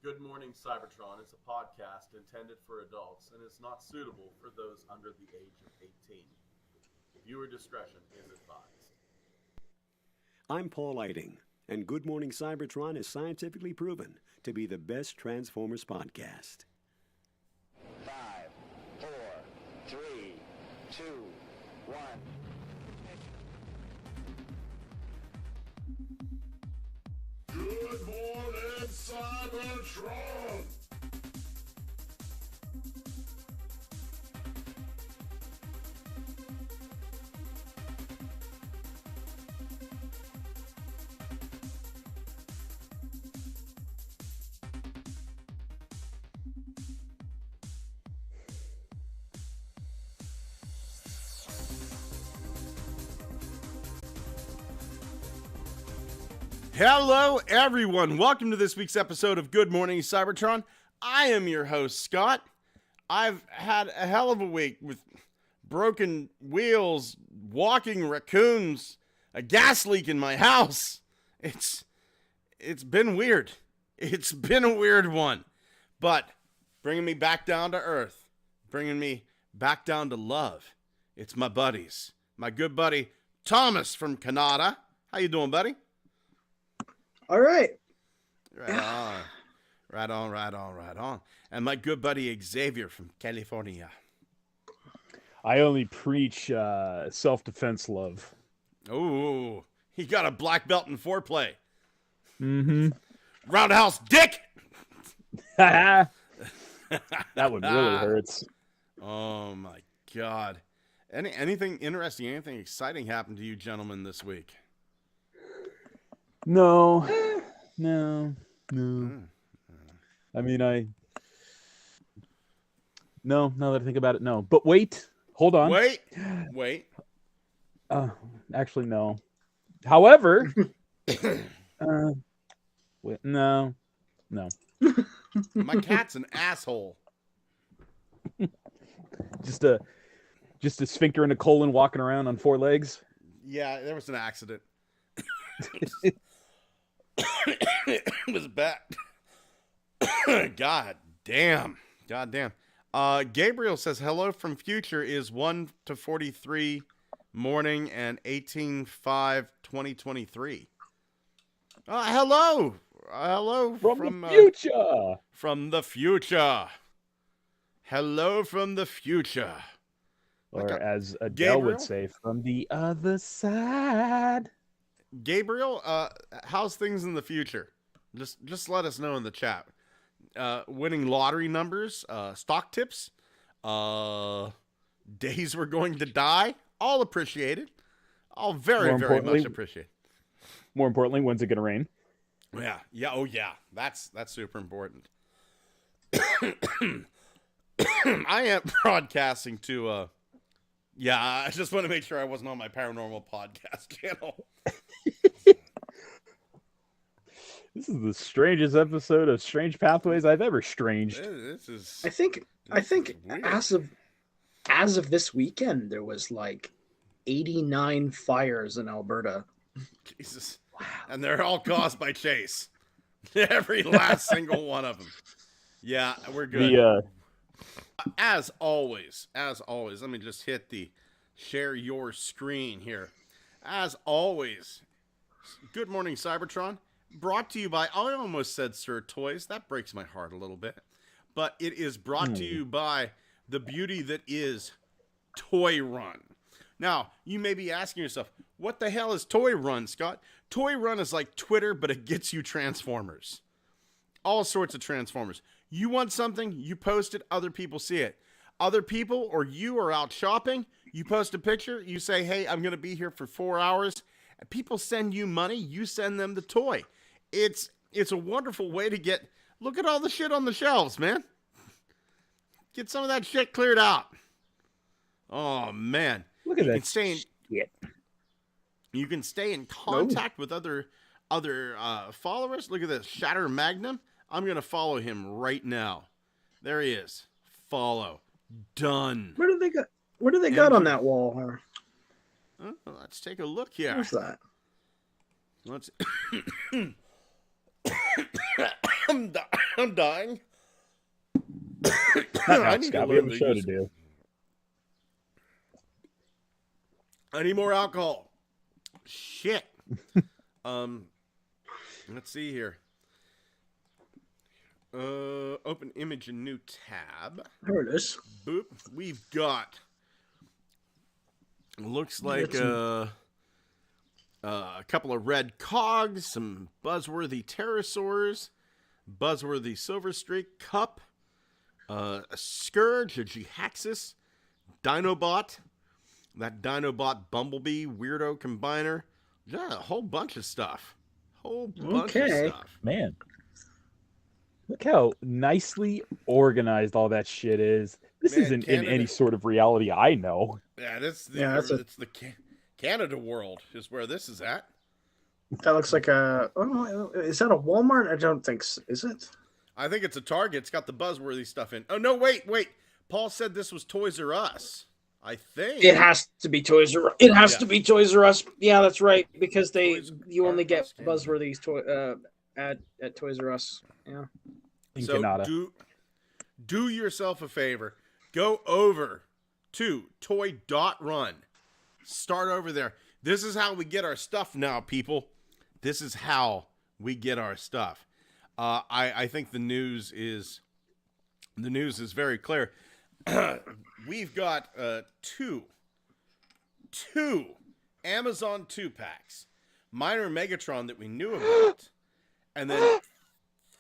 Good Morning Cybertron is a podcast intended for adults and is not suitable for those under the age of 18. Viewer discretion is advised. I'm Paul Lighting, and Good Morning Cybertron is scientifically proven to be the best Transformers podcast. 5, 4, 3, 2, 1. Good morning, Cybertron! Hello, everyone. Welcome to this week's episode of Good Morning Cybertron. I am your host, Scott. I've had a hell of a week with broken wheels, walking raccoons, a gas leak in my house. It's been weird. It's been a weird one. But bringing me back down to earth, bringing me back down to love. It's my buddies. My good buddy, Thomas from Canada. How you doing, buddy? All right. Right on. And my good buddy Xavier from California. I only preach self-defense love. Oh, he got a black belt in foreplay. Mm-hmm. Roundhouse dick! That one really hurts. Oh, my God. Anything interesting, anything exciting happened to you gentlemen this week? No. I mean, no, now that I think about it, no. But wait, hold on. Wait. Actually, no. However, no. My cat's an asshole. Just a sphincter and a colon walking around on four legs. Yeah, there was an accident. It was bad. God damn. Gabriel says hello from future is 1 to 43 morning and 18/5/2023. Hello from the future. From the future. Hello from the future. Or as Adele would say, from the other side. Gabriel, how's things in the future? Just let us know in the chat. Winning lottery numbers, stock tips, days we're going to die, all appreciated. All very much appreciated. More importantly, when's it going to rain? Yeah. That's super important. I am broadcasting to I just want to make sure I wasn't on my paranormal podcast channel. This is the strangest episode of Strange Pathways I've ever stranged. I think as of this weekend, there was like 89 fires in Alberta. Jesus. Wow. And they're all caused by Chase. Every last single one of them. Yeah, we're good. As always, let me just hit the share your screen here. As always, Good Morning Cybertron, brought to you by, I almost said Sir Toys. That breaks my heart a little bit. But it is brought to you by the beauty that is Toy Run. Now, you may be asking yourself, what the hell is Toy Run, Scott? Toy Run is like Twitter, but it gets you Transformers. All sorts of Transformers. You want something, you post it, other people see it. Other people or you are out shopping, you post a picture, you say, hey, I'm going to be here for 4 hours. And people send you money, you send them the toy. It's a wonderful way to look at all the shit on the shelves, man. Get some of that shit cleared out. Oh, man. Look at that shit. You can stay in contact with other followers. Look at this, Shatter Magnum. I'm going to follow him right now. There he is. Follow. Done. What do they got on that wall? Let's take a look here. What's that? Let's I'm dying. Not now, Scott. We have a show to do. I need more alcohol. Shit. Let's see here. Open image, a new tab. There it is. Boop. We've got. Looks like a couple of red cogs, some buzzworthy pterosaurs, buzzworthy silver streak cup, a scourge, a Gehaxis, Dinobot, that Dinobot Bumblebee weirdo combiner. Yeah, a whole bunch of stuff. Whole bunch of stuff. Man. Look how nicely organized all that shit is. This isn't Canada, in any sort of reality I know. Yeah, it's the Canada world is where this is at. That looks like a... Oh, is that a Walmart? I don't think so. Is it? I think it's a Target. It's got the buzzworthy stuff in. Oh, no, wait. Paul said this was Toys R Us. I think. It has to be Toys R Us. It has to be Toys R Us. Yeah, that's right. Because you only get buzzworthy at Toys R Us. Yeah. So do yourself a favor. Go over to toy.run. Start over there. This is how we get our stuff now, people. This is how we get our stuff. I think the news is very clear. We've got two Amazon 2-packs, Minor Megatron that we knew about, and then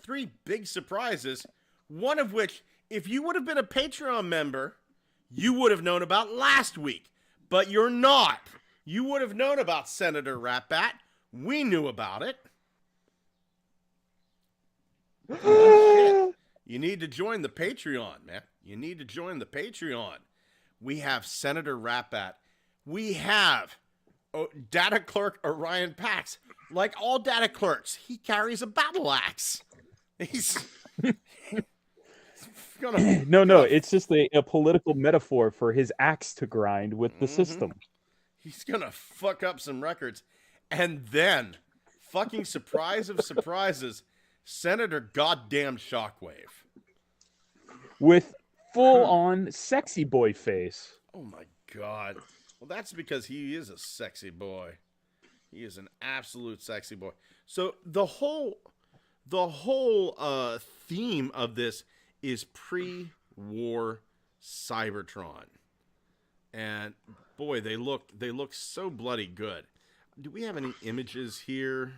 3 big surprises, one of which, if you would have been a Patreon member, you would have known about last week. But you're not. You would have known about Senator Ratbat. We knew about it. You need to join the Patreon, man. You need to join the Patreon. We have Senator Ratbat. We have Data Clerk Orion Pax. Like all data clerks, he carries a battle axe. He's no. It's just a political metaphor for his axe to grind with the system. He's gonna fuck up some records, and then, fucking surprise of surprises, Senator Goddamn Shockwave with full-on sexy boy face. Oh my god! Well, that's because he is a sexy boy. He is an absolute sexy boy. So the whole theme of this is pre-war Cybertron, and boy, they look so bloody good. Do we have any images here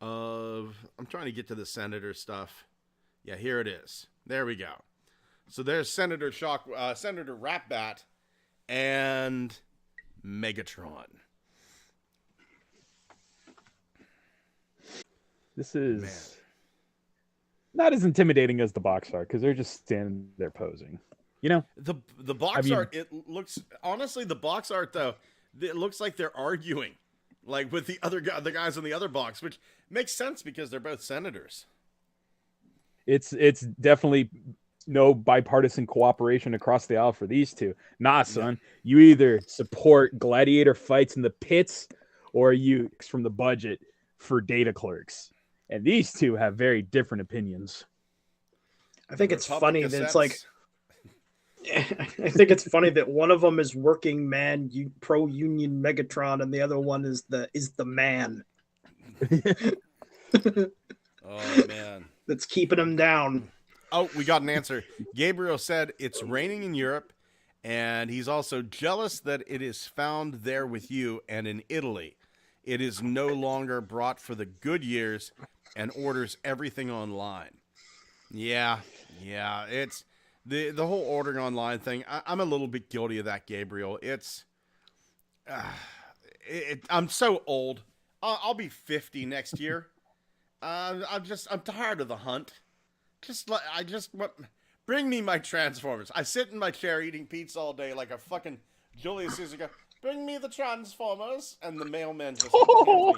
of? I'm trying to get to the Senator stuff. Yeah, here it is. There we go. So there's Senator Ratbat and Megatron. This is not as intimidating as the box art because they're just standing there posing. You know, the box art, it looks, honestly, the box art though, it looks like they're arguing, like with the guys on the other box, which makes sense because they're both senators. It's definitely no bipartisan cooperation across the aisle for these two. Nah, son, you either support gladiator fights in the pits or you from the budget for data clerks. And these two have very different opinions. I think it's funny that it's like, I think it's funny that one of them is working man, pro-union Megatron, and the other one is the man. Oh man, that's keeping him down. Oh, we got an answer. Gabriel said it's raining in Europe, and he's also jealous that it is found there with you and in Italy. It is no longer brought for the good years and orders everything online. Yeah, it's the whole ordering online thing. I'm a little bit guilty of that, Gabriel. I'm so old. I'll be 50 next year. I'm tired of the hunt. Bring me my Transformers. I sit in my chair eating pizza all day like a fucking Julius Caesar guy. Bring me the Transformers, and the mailman just gives me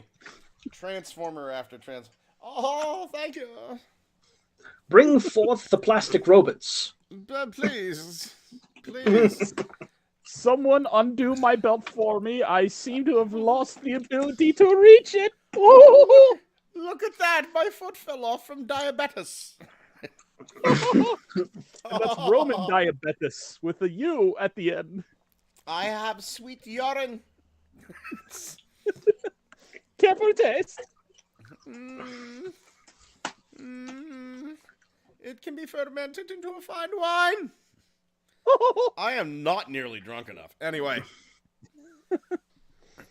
Transformer after Transformer. Oh, thank you. Bring forth the plastic robots. Please. Someone undo my belt for me. I seem to have lost the ability to reach it. Oh! Look at that! My foot fell off from diabetes. And that's Roman diabetes with a U at the end. I have sweet urine. Careful taste. It can be fermented into a fine wine. I am not nearly drunk enough. Anyway.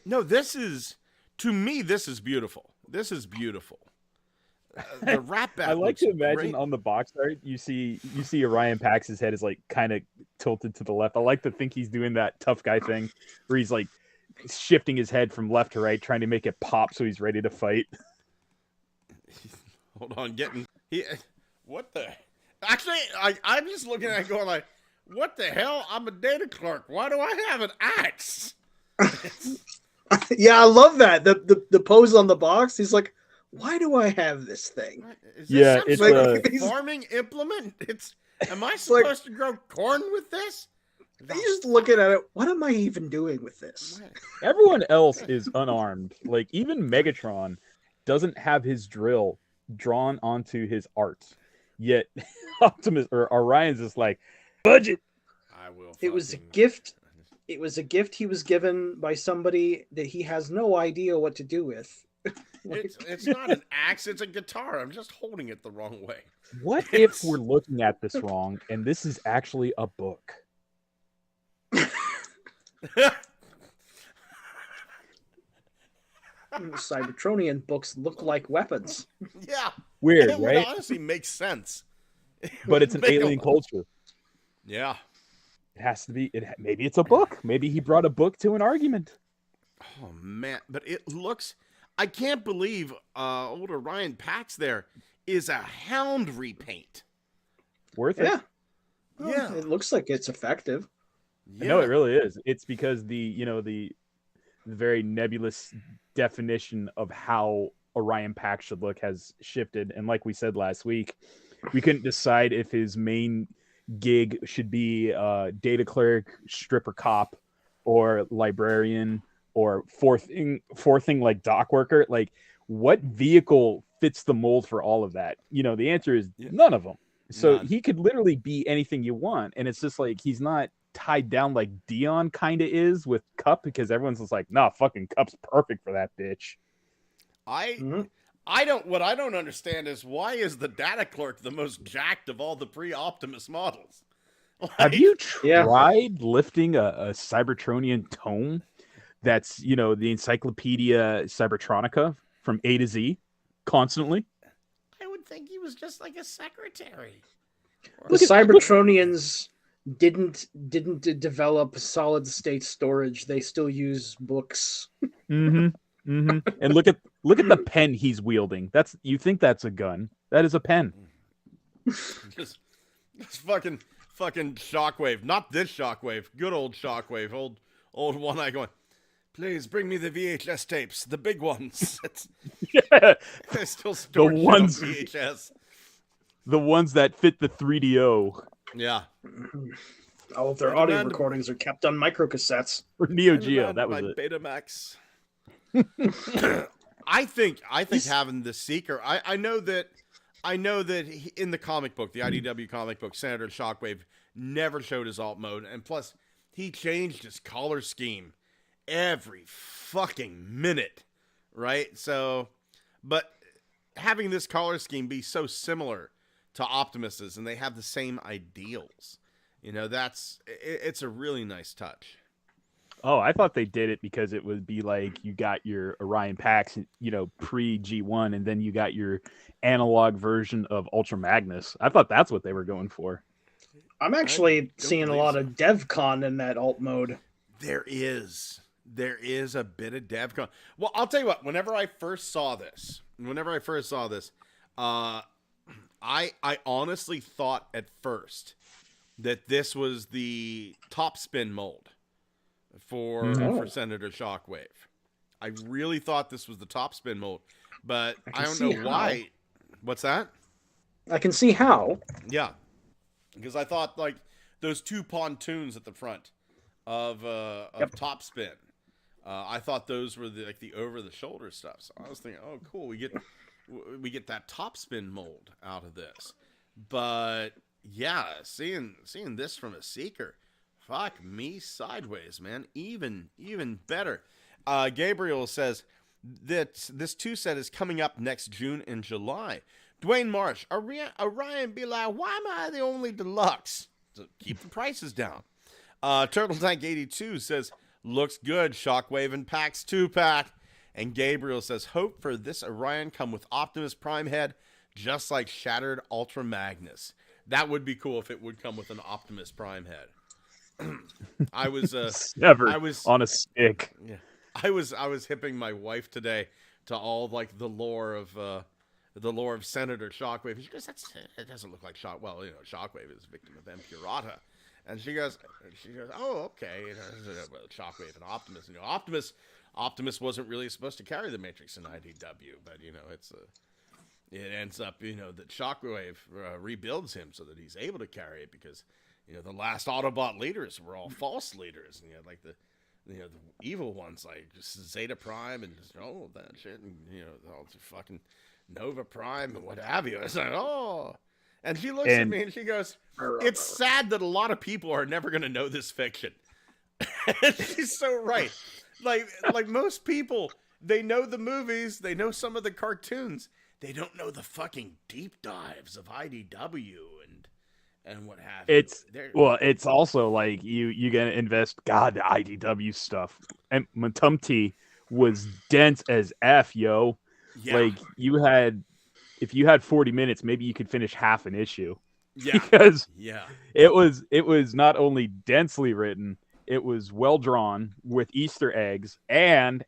No, to me, this is beautiful. This is beautiful. The Rat Bat. I like to imagine great. on the box art, you see Orion Pax's head is like kind of tilted to the left. I like to think he's doing that tough guy thing where he's like shifting his head from left to right, trying to make it pop so he's ready to fight. Hold on, what the? Actually, I'm just looking at it going like, what the hell? I'm a data clerk. Why do I have an axe? Yeah, I love that. The pose on the box. He's like, why do I have this thing? Is this Yeah, some it's sort a- of farming implement. Am I supposed to grow corn with this? He's just looking at it. What am I even doing with this? Everyone else is unarmed. Like even Megatron doesn't have his drill drawn onto his art. Yet Optimus or Orion's just like budget. I will. It was a fucking- gift. It was a gift he was given by somebody that he has no idea what to do with. It's not an axe. It's a guitar. I'm just holding it the wrong way. What if we're looking at this wrong and this is actually a book? Cybertronian books look like weapons. Yeah. Weird, It would right? honestly make sense. But it's an Make a- alien culture. Yeah. It has to be. Maybe it's a book. Maybe he brought a book to an argument. Oh man, but it looks. I can't believe old Orion Pax there is a Hound repaint. Worth it. Yeah. Well, Yeah. It looks like it's effective. Yeah. No, it really is. It's because the very nebulous definition of how Orion Pax should look has shifted. And like we said last week, we couldn't decide if his main gig should be data clerk, stripper cop, or librarian, or fourth thing like dock worker. Like, what vehicle fits the mold for all of that? The answer is none of them. So None. he could literally be anything you want, and it's just like he's not tied down like Dion kind of is with Cup, because everyone's just like, nah, fucking Cup's perfect for that bitch. What I don't understand is why is the data clerk the most jacked of all the pre-Optimus models? Have you tried Yeah. lifting a Cybertronian tome that's, the Encyclopedia Cybertronica from A to Z constantly? I would think he was just like a secretary. The Cybertronians didn't develop solid state storage. They still use books. Mm-hmm. Mm-hmm. And look at the pen he's wielding. You think that's a gun. That is a pen. just fucking Shockwave. Not this Shockwave. Good old Shockwave. Old one eye going, please bring me the VHS tapes. The big ones. Yeah. They're still stored shit ones- on VHS. The ones that fit the 3DO. Yeah. All of their audio recordings are kept on microcassettes. Or Neo Geo. That was it. Betamax. I think having the Seeker. I know that in the comic book, the IDW comic book, Senator Shockwave never showed his alt mode, and plus he changed his color scheme every fucking minute, right? So, but having this color scheme be so similar to Optimus's, and they have the same ideals, it's a really nice touch. Oh, I thought they did it because it would be like you got your Orion Pax, pre G1, and then you got your analog version of Ultra Magnus. I thought that's what they were going for. I'm actually don't seeing a believe lot so. of DevCon in that alt mode. There is a bit of DevCon. Well, I'll tell you what. Whenever I first saw this, I honestly thought at first that this was the top spin mold for Senator Shockwave. I really thought this was the top spin mold, but I don't know why. What's that? I can see how. Yeah, because I thought like those two pontoons at the front of Top Spin. I thought those were the over the shoulder stuff. So I was thinking, oh, cool, we get we get that topspin mold out of this. But yeah, seeing this from a Seeker, fuck me sideways, man. Even better. Gabriel says that this 2-set is coming up next June and July. Dwayne Marsh, Orion be like, why am I the only deluxe? So keep the prices down. Turtle Tank 82 says, looks good, Shockwave and PAX 2-pack. And Gabriel says, hope for this Orion come with Optimus Prime head, just like Shattered Ultra Magnus. That would be cool if it would come with an Optimus Prime head. I was on a stick. Yeah, I was hipping my wife today to all like the lore of Senator Shockwave. She goes, it doesn't look like Shockwave is a victim of Empurata. And she goes, oh, okay. Shockwave and Optimus. Optimus wasn't really supposed to carry the Matrix in IDW, but it ends up that Shockwave rebuilds him so that he's able to carry it because the last Autobot leaders were all false leaders, and like the evil ones like Zeta Prime and all of that shit, and all the fucking Nova Prime and what have you. It's like, oh. And she looks at me and she goes, it's sad that a lot of people are never going to know this fiction. And she's so right. Like most people, they know the movies, they know some of the cartoons. They don't know the fucking deep dives of IDW and what have you. It's also like you gonna invest. God, the IDW stuff. And Matumti was dense as F, yo. Yeah. Like if you had 40 minutes, maybe you could finish half an issue. Yeah. Because it was not only densely written, it was well drawn with Easter eggs, and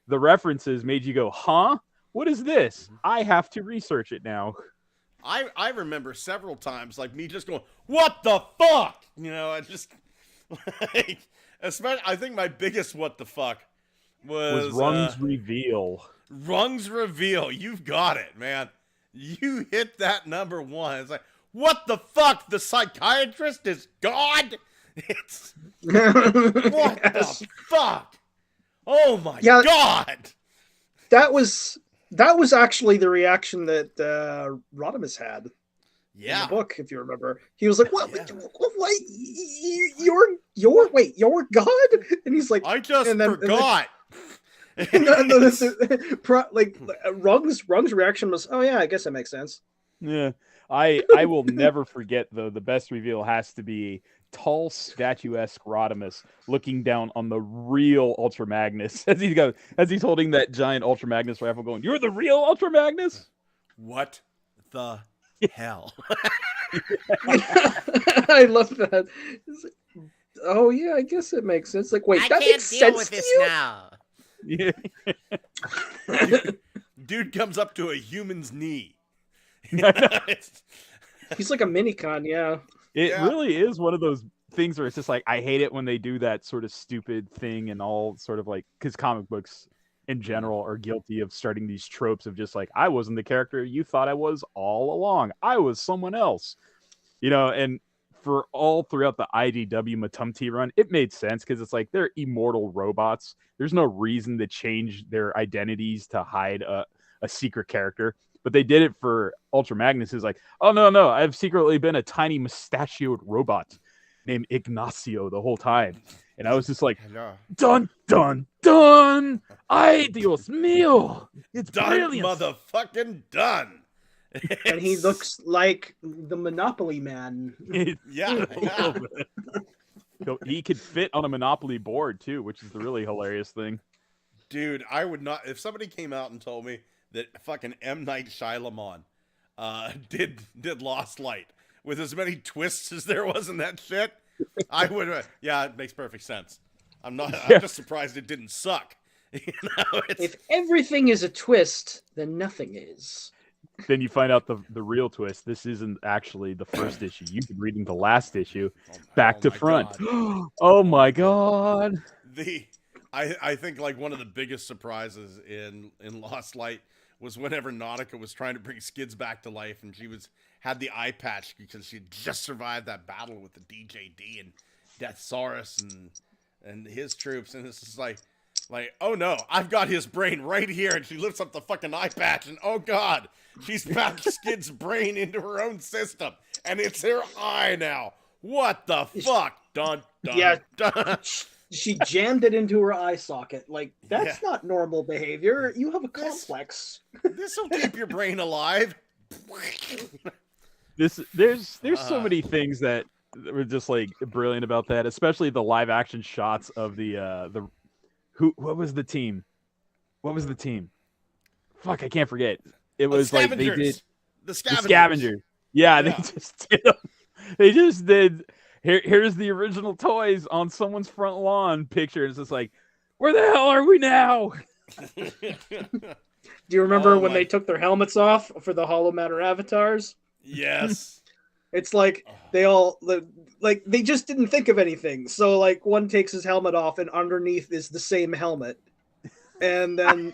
the references made you go, huh? What is this? I have to research it now. I remember several times like me just going, what the fuck? I just like, especially I think my biggest what the fuck was Rung's reveal. Rung's reveal. You've got it, man. You hit that number one. It's like, what the fuck? The psychiatrist is God? It's what the fuck? Oh my God. That was actually the reaction that Rodimus had. Yeah. In the book, if you remember. He was like, what? Yeah. What? You're God? And he's like, I just forgot. Rung's reaction was, oh yeah, I guess that makes sense. Yeah, I will never forget though. The best reveal has to be tall, statuesque Rodimus looking down on the real Ultra Magnus as he's holding that giant Ultra Magnus rifle, going, "You're the real Ultra Magnus." What the hell? I love that. Oh yeah, I guess it makes sense. Like, wait, that makes sense. I can't deal with this now. Yeah. Dude comes up to a human's knee. He's like a minicon, yeah. It really is one of those things where it's just like, I hate it when they do that sort of stupid thing and all sort of like, because comic books in general are guilty of starting these tropes of just like, I wasn't the character you thought I was all along. I was someone else. And for all throughout the IDW Matumti run, it made sense because it's like they're immortal robots. There's no reason to change their identities to hide a secret character. But they did it for Ultra Magnus. Is like, oh, no, I've secretly been a tiny mustachioed robot named Ignacio the whole time. And I was just like, dun, dun, dun. Ay, Dios mío. It's done, brilliant. Motherfucking done. And he looks like the Monopoly Man. Yeah. He could fit on a Monopoly board too, which is the really hilarious thing. Dude, I would not. If somebody came out and told me that fucking M. Night Shyamalan did Lost Light with as many twists as there was in that shit, I would. Yeah, it makes perfect sense. I'm just surprised it didn't suck. If everything is a twist, then nothing is. Then you find out the real twist. This isn't actually the first issue. You've been reading the last issue, back to front. Oh my God! I think like one of the biggest surprises in Lost Light was whenever Nautica was trying to bring Skids back to life, and she had the eye patch because she had just survived that battle with the DJD and Deathsaurus and his troops, and it's just like, Like, oh no, I've got his brain right here, and she lifts up the fucking eye patch, and oh god, she's packed Skid's brain into her own system, and it's her eye now. What the fuck? Dun, dun, Yeah. dun. She jammed it into her eye socket. Like, that's not normal behavior. You have a complex. This'll keep your brain alive. There's so many things that were just like brilliant about that, especially the live action shots of what was the team? Fuck, I can't forget. It was like they did the scavengers. Yeah, they just did. They just did. Here's the original toys on someone's front lawn picture. It's just like, where the hell are we now? Do you remember when they took their helmets off for the Hollow Matter avatars? Yes. It's like they just didn't think of anything. So like one takes his helmet off and underneath is the same helmet. And then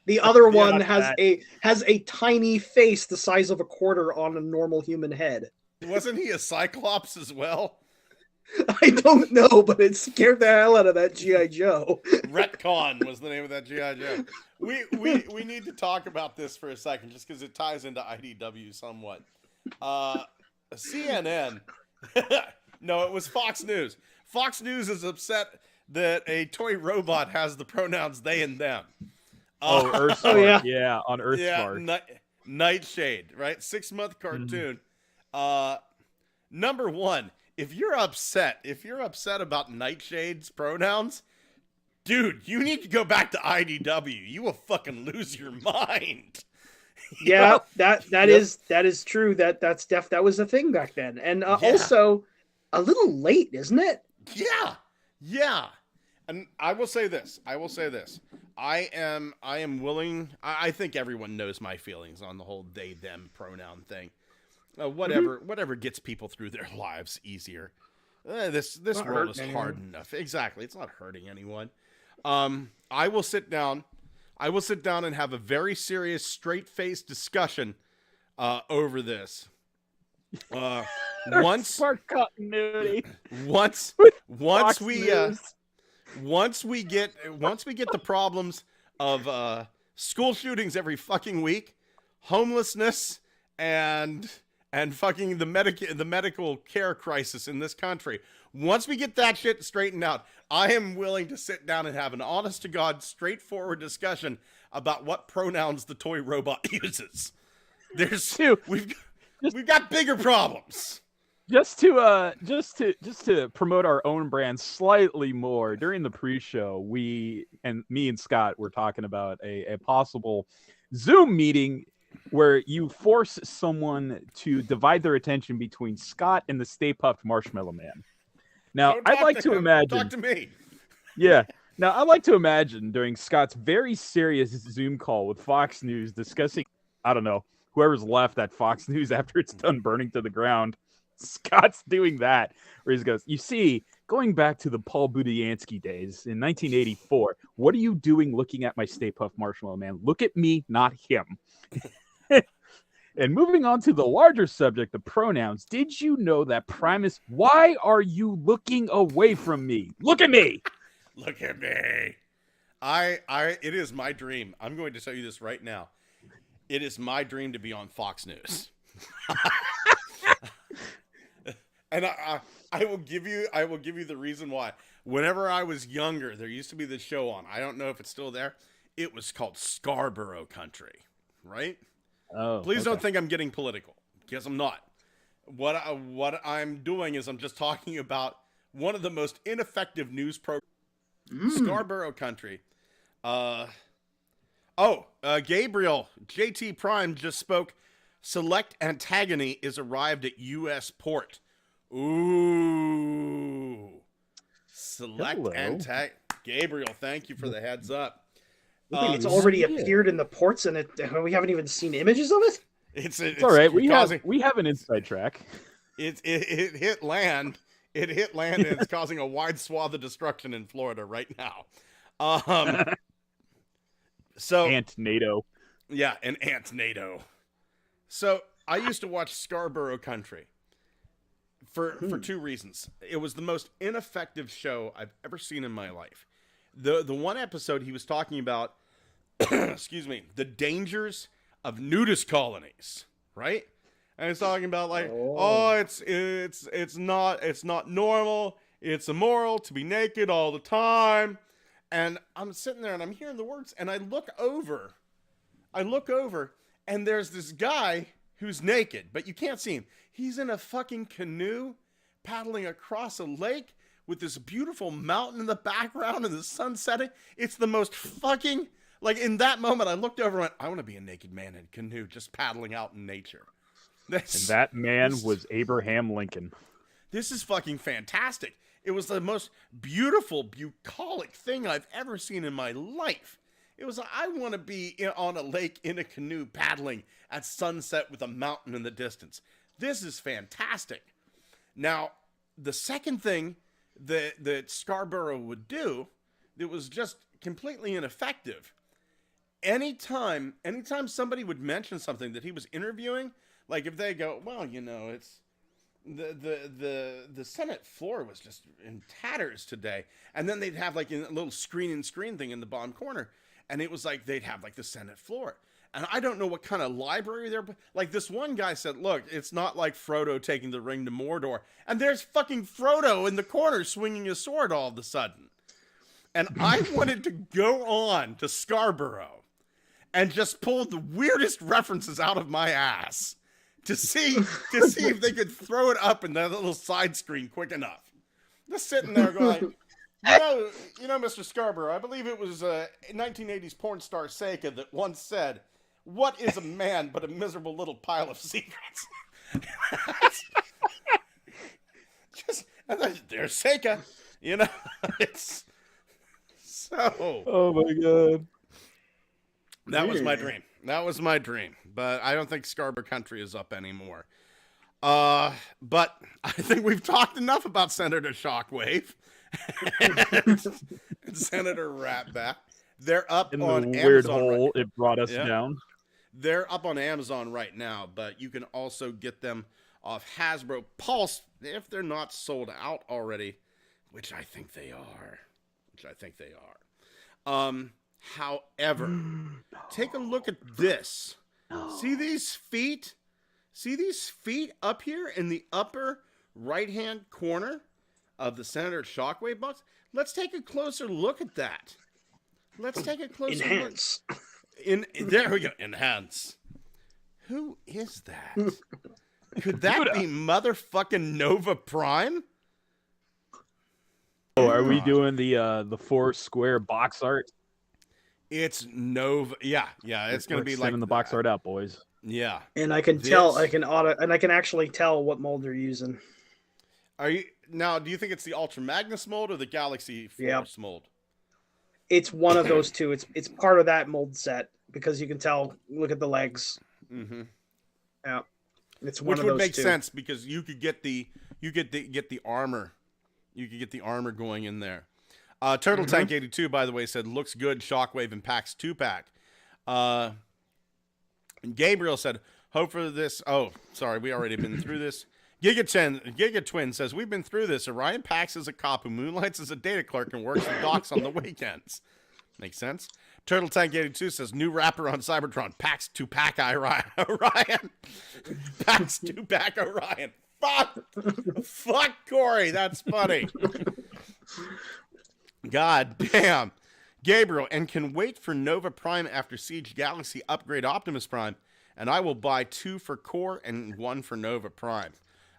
the other one has a tiny face the size of a quarter on a normal human head. Wasn't he a Cyclops as well? I don't know, but it scared the hell out of that G.I. Joe. Retcon was the name of that G.I. Joe. We need to talk about this for a second, just because it ties into IDW somewhat. CNN. No, it was Fox News. Fox News is upset that a toy robot has the pronouns they and them. Earthspark. Yeah, on Earthspark. Yeah, Nightshade, right? 6-month cartoon. Number one, if you're upset about Nightshade's pronouns, dude, you need to go back to IDW. You will fucking lose your mind. Yeah, that is true. That was a thing back then, and also a little late, isn't it? Yeah. And I will say this. I am willing. I think everyone knows my feelings on the whole they/them pronoun thing. Whatever gets people through their lives easier. This world is hard enough. Exactly, it's not hurting anyone. I will sit down and have a very serious, straight-faced discussion over this. Once Spark continuity. Once we get the problems of school shootings every fucking week, homelessness, and fucking the medical care crisis in this country. Once we get that shit straightened out, I am willing to sit down and have an honest to God, straightforward discussion about what pronouns the toy robot uses. We've got bigger problems. Just to promote our own brand slightly more, during the pre-show, me and Scott were talking about a possible Zoom meeting where you force someone to divide their attention between Scott and the Stay Puft Marshmallow Man. Now, I'd like to imagine. Talk to me. Yeah. Now, I'd like to imagine during Scott's very serious Zoom call with Fox News discussing, I don't know, whoever's left at Fox News after it's done burning to the ground. Scott's doing that, where he goes, you see, going back to the Paul Budiansky days in 1984, what are you doing looking at my Stay Puft Marshmallow Man? Look at me, not him. And moving on to the larger subject of pronouns, did you know that Primus, why are you looking away from me? Look at me. Look at me. It is my dream. I'm going to tell you this right now. It is my dream to be on Fox News. And I will give you the reason why. Whenever I was younger, there used to be this show on. I don't know if it's still there. It was called Scarborough Country, right? Oh, please don't think I'm getting political, because I'm not. What I'm doing is I'm just talking about one of the most ineffective news programs. Scarborough Country. Gabriel JT Prime just spoke. Select Antagony is arrived at U.S. port. Ooh. Select Antagony. Gabriel, thank you for the heads up. It's already appeared in the ports, and we haven't even seen images of it. It's all right. We have an inside track. It hit land. It hit land, and it's causing a wide swath of destruction in Florida right now. So Ant NATO. Yeah, an Ant NATO. So I used to watch Scarborough Country for 2 reasons. It was the most ineffective show I've ever seen in my life. the one episode he was talking about, excuse me, the dangers of nudist colonies, right? And he's talking about like, it's not normal, it's immoral to be naked all the time. And I'm sitting there and I'm hearing the words, and I look over, and there's this guy who's naked, but you can't see him. He's in a fucking canoe paddling across a lake with this beautiful mountain in the background and the sun setting. It's the most fucking, like, in that moment, I looked over and went, I want to be a naked man in a canoe just paddling out in nature. And that man was Abraham Lincoln. This is fucking fantastic. It was the most beautiful, bucolic thing I've ever seen in my life. It was, I want to be on a lake in a canoe paddling at sunset with a mountain in the distance. This is fantastic. Now, the second thing that Scarborough would do that was just completely ineffective, anytime somebody would mention something that he was interviewing, like if they go, well, you know, it's the Senate floor was just in tatters today, and then they'd have like a little screen thing in the bottom corner, and it was like they'd have like the Senate floor. And I don't know what kind of library they're... Like, this one guy said, look, it's not like Frodo taking the ring to Mordor. And there's fucking Frodo in the corner swinging his sword all of a sudden. And I wanted to go on to Scarborough and just pull the weirdest references out of my ass to see if they could throw it up in that little side screen quick enough. Just sitting there going... You know, Mr. Scarborough, I believe it was 1980s porn star Seika that once said, what is a man but a miserable little pile of secrets? There's Seika, you know, it's so. Oh my God. That was my dream. That was my dream. But I don't think Scarborough Country is up anymore. But I think we've talked enough about Senator Shockwave and Senator Ratback. They're up in on the weird Amazon hole it brought us down. They're up on Amazon right now, but you can also get them off Hasbro Pulse if they're not sold out already, which I think they are. However, take a look at this. See these feet? See these feet up here in the upper right-hand corner of the Senator Shockwave box? Let's take a closer look at that. Let's take a closer Enhance. look. There we go. Enhance. Who is that? Could that be motherfucking Nova Prime? Oh, are we doing the 4 square box art? It's Nova. Yeah. It's gonna be like the box art out, boys. Yeah. And I can tell. I can actually tell what mold they're using. Are you now? Do you think it's the Ultra Magnus mold or the Galaxy Force mold? It's one of those two. It's part of that mold set because you can tell. Look at the legs. Mm-hmm. Yeah, it's one Which of would those make two. sense because you could get the armor. You could get the armor going in there. Turtle Tank 82, by the way, said looks good. Shockwave and Pax 2-pack. Gabriel said hope for this. Oh, sorry, we already been through this. Giga Twin says, we've been through this. Orion Pax is a cop who moonlights as a data clerk and works the docks on the weekends. Makes sense. Turtle Tank 82 says, new rapper on Cybertron, Pax 2-pack Orion. Pax 2-pack Orion. Fuck Corey. That's funny. God damn. Gabriel, and can wait for Nova Prime after Siege Galaxy upgrade Optimus Prime, and I will buy 2 for Core and 1 for Nova Prime.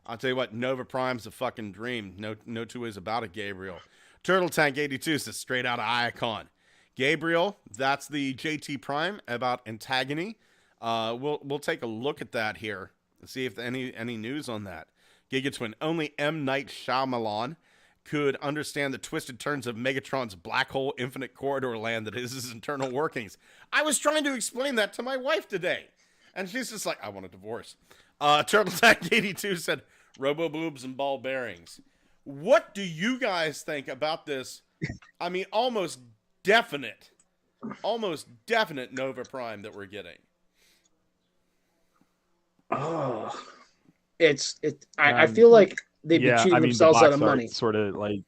I'll tell you what, Nova Prime's a fucking dream. No two ways about it, Gabriel. Turtle Tank 82 says straight out of Icon. Gabriel, that's the JT Prime about Antagony. We'll take a look at that here and see if any news on that. Giga Twin, only M. Night Shyamalan could understand the twisted turns of Megatron's black hole infinite corridor land that is his internal workings. I was trying to explain that to my wife today, and she's just like, I want a divorce. Turtle Tank 82 said, Robo Boobs and ball bearings. What do you guys think about this? I mean, almost definite Nova Prime that we're getting. Oh, I feel like they've been cheating themselves out of money. Sort of like.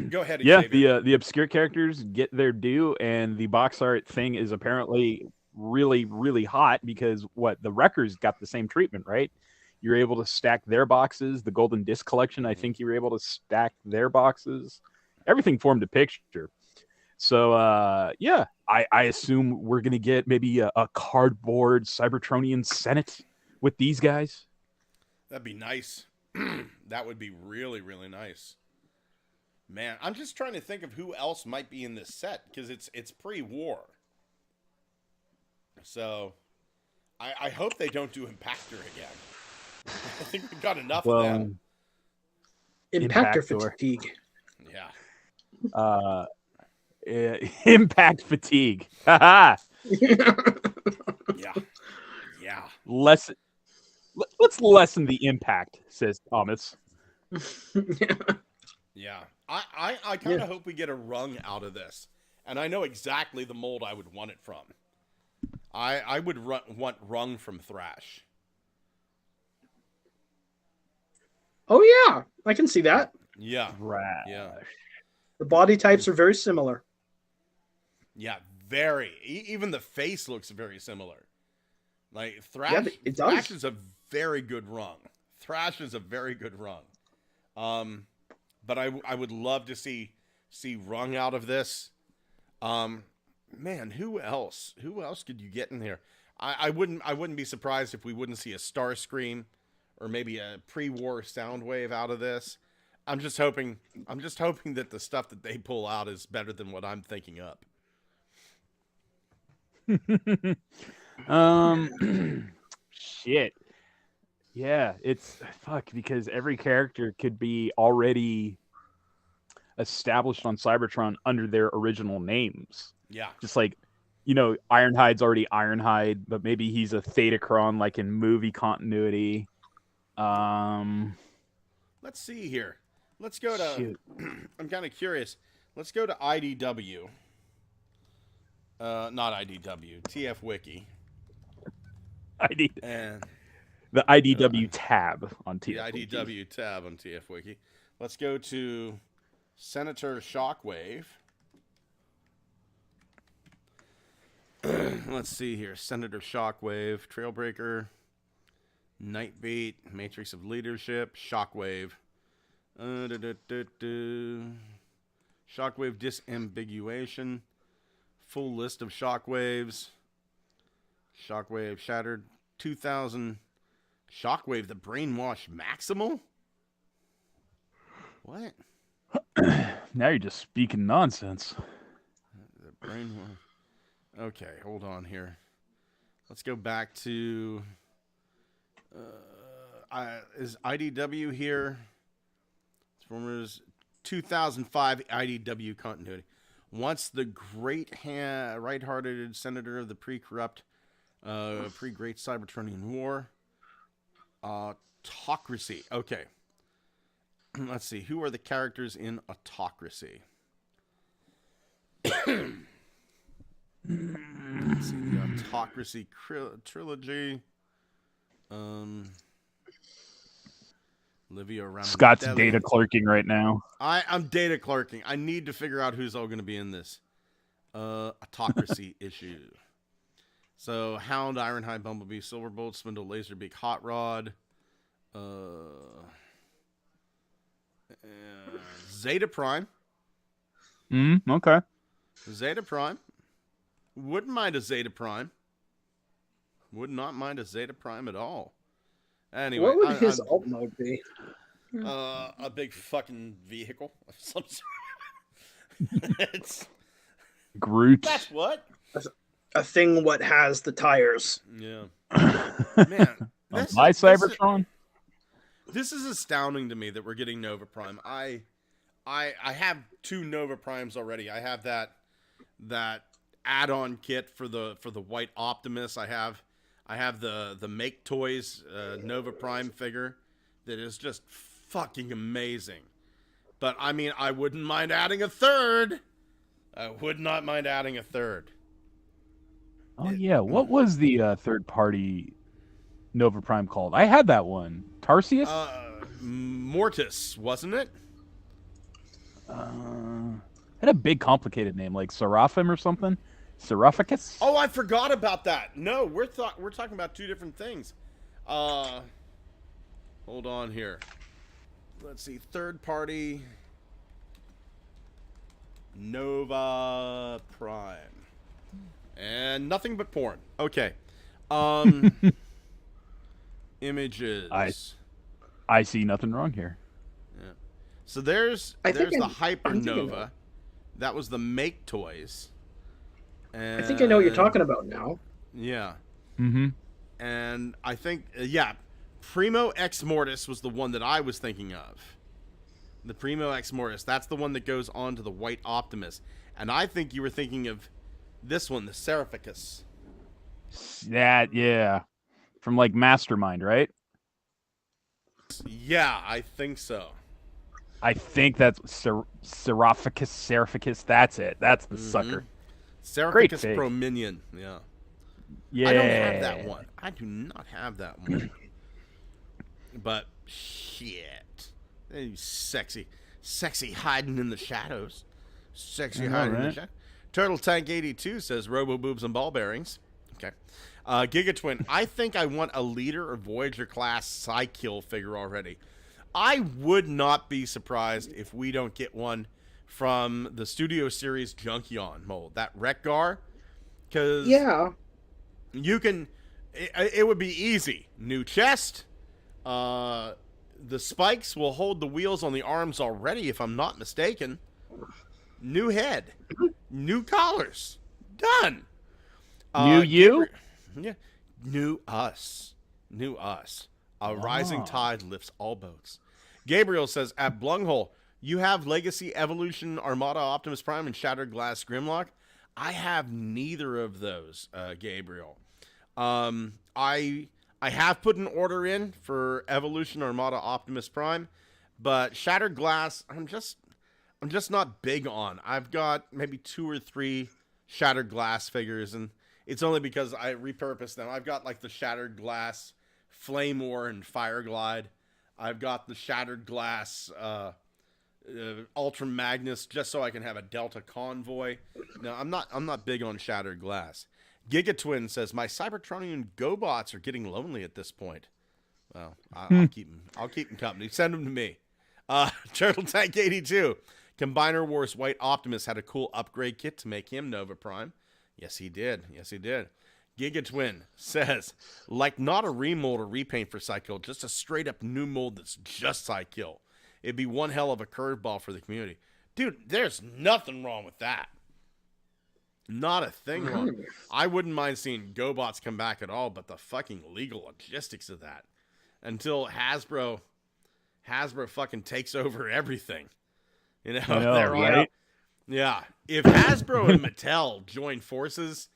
Go ahead. Yeah, Xavier. the obscure characters get their due, and the box art thing is apparently really, really hot because the Wreckers got the same treatment, right? You're able to stack their boxes. The Golden Disc collection, I think you were able to stack their boxes. Everything formed a picture. So, yeah, I assume we're going to get maybe a cardboard Cybertronian Senate with these guys. That'd be nice. That would be really, really nice. Man, I'm just trying to think of who else might be in this set because it's pre-war. So, I hope they don't do Impactor again. I think we've got enough of them. Impactor fatigue. Yeah. Impact fatigue. Yeah. Yeah. Let's lessen the impact, says Thomas. Yeah. I kind of hope we get a rung out of this. And I know exactly the mold I would want it from. I would want rung from Thrash. Oh yeah, I can see that. Yeah. Thrash. Yeah. The body types are very similar. Yeah, very. Even the face looks very similar. Like Thrash, Yeah, it does. Thrash is a very good rung. Thrash is a very good rung. But I would love to see rung out of this. Man, who else? Who else could you get in here? I wouldn't be surprised if we wouldn't see a Starscream or maybe a pre-war Soundwave out of this. I'm just hoping that the stuff that they pull out is better than what I'm thinking up. Shit. Yeah, it's because every character could be already established on Cybertron under their original names. Yeah. Just like, Ironhide's already Ironhide, but maybe he's a Thetacron like in movie continuity. Let's see here. Let's go to Shoot. I'm kind of curious. Let's go to IDW. Not IDW, TF Wiki. And the IDW tab on TF the IDW tab on TF Wiki. Let's go to Senator Shockwave. Let's see here. Senator Shockwave, Trailbreaker, Nightbeat, Matrix of Leadership, Shockwave. Shockwave Disambiguation. Full list of Shockwaves. Shockwave Shattered. 2000. Shockwave the Brainwash Maximal? What? Now you're just speaking nonsense. The Brainwash. Okay, hold on here. Let's go back to... is IDW here? Transformers 2005 IDW continuity. Once the great right-hearted senator of the pre-corrupt, pre-great Cybertronian War. Autocracy. Okay. Let's see. Who are the characters in Autocracy? Let's see. The Autocracy trilogy. Livia Ramondelli. Scott's data clerking right now. I'm data clerking. I need to figure out who's all going to be in this Autocracy issue. So Hound, Ironhide, Bumblebee, Silverbolt, Spindle, Laserbeak, Hot Rod, Zeta Prime. Okay. Zeta Prime. Wouldn't mind a Zeta Prime. Would not mind a Zeta Prime at all. Anyway, what would his alt mode be? A big fucking vehicle of some sort. It's Groot. That's what. A thing what has the tires. Yeah. Man. My Cybertron? This is astounding to me that we're getting Nova Prime. I have 2 Nova Primes already. I have that add-on kit for the White Optimus. I have the Make Toys Nova Prime figure that is just fucking amazing. But I mean, I wouldn't mind adding a third. I would not mind adding a third. Oh yeah, what was the third-party Nova Prime called? I had that one. Tarsius? Mortis, wasn't it? had a big complicated name like Seraphim or something. Seraphicus? Oh, I forgot about that. No, we're talking about two different things. Hold on here. Let's see. Third party. Nova Prime. And nothing but porn. Okay. Images. I see nothing wrong here. Yeah. So there's the Hypernova. That was the Make Toys. And, I think I know what you're talking about now. Yeah. Mm-hmm. And I think, Primo Ex Mortis was the one that I was thinking of. The Primo Ex Mortis. That's the one that goes on to the White Optimus. And I think you were thinking of this one, the Seraphicus. That, yeah. From like Mastermind, right? Yeah, I think so. I think that's Seraphicus. That's it. That's the sucker. Seraphicus Pro Minion. Yeah. Yeah. I don't have that one. I do not have that one. But shit. Hey, sexy hiding in the shadows. Sexy hiding in the shadows. Turtle Tank 82 says Robo Boobs and Ball Bearings. Okay. Gigatwin, I think I want a Leader or Voyager class Psykill figure already. I would not be surprised if we don't get one from the Studio Series Junkion mold. That Rekgar. Because you can... It would be easy. New chest. The spikes will hold the wheels on the arms already, if I'm not mistaken. New head. New collars. Done. New you? Yeah. New us. New us. A rising tide lifts all boats. Gabriel says, at Blunghole, you have Legacy Evolution Armada Optimus Prime and Shattered Glass Grimlock? I have neither of those, Gabriel. I have put an order in for Evolution Armada Optimus Prime, but Shattered Glass, I'm just not big on. I've got maybe 2 or 3 Shattered Glass figures, and it's only because I repurposed them. I've got like the Shattered Glass Flame War and Fire Glide. I've got the Shattered Glass Ultra Magnus just so I can have a Delta Convoy. No, I'm not big on Shattered Glass. Gigatwin says my Cybertronian GoBots are getting lonely at this point. Well, I'll keep them company. Send them to me. Turtle Tank 82. Combiner Wars White Optimus had a cool upgrade kit to make him Nova Prime. Yes, he did. Gigatwin says, like not a remold or repaint for Psykill, just a straight up new mold that's just Psykill. It'd be one hell of a curveball for the community. Dude, there's nothing wrong with that. Not a thing wrong. I wouldn't mind seeing GoBots come back at all, but the fucking legal logistics of that. Until Hasbro fucking takes over everything. You know, they're right? Yeah. If Hasbro and Mattel join forces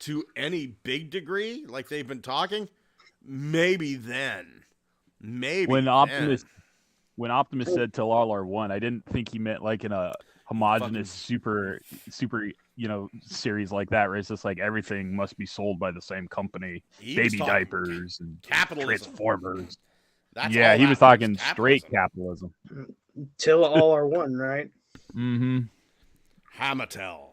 to any big degree, like they've been talking, maybe then. When Optimus said Talalar 1, I didn't think he meant like in a homogenous super series like that, where it's just like everything must be sold by the same company. Baby diapers and capitalism. Transformers. He was talking straight capitalism. Till all are one, right? Mm-hmm. Hamatel.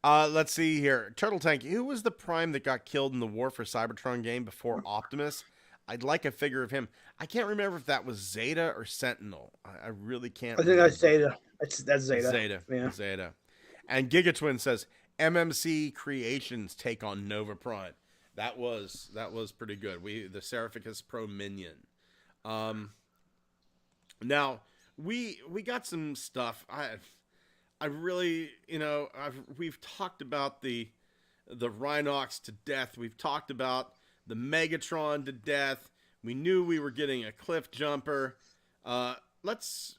Let's see here. Turtle Tank, who was the Prime that got killed in the War for Cybertron game before Optimus? I'd like a figure of him. I can't remember if that was Zeta or Sentinel. I really can't remember. That's Zeta. That's Zeta. Zeta. And Gigatwin says, MMC Creations take on Nova Prime. That was pretty good. The Seraphicus Pro Minion. Now we got some stuff. I really, we've talked about the Rhinox to death. We've talked about the Megatron to death. We knew we were getting a Cliff Jumper. Let's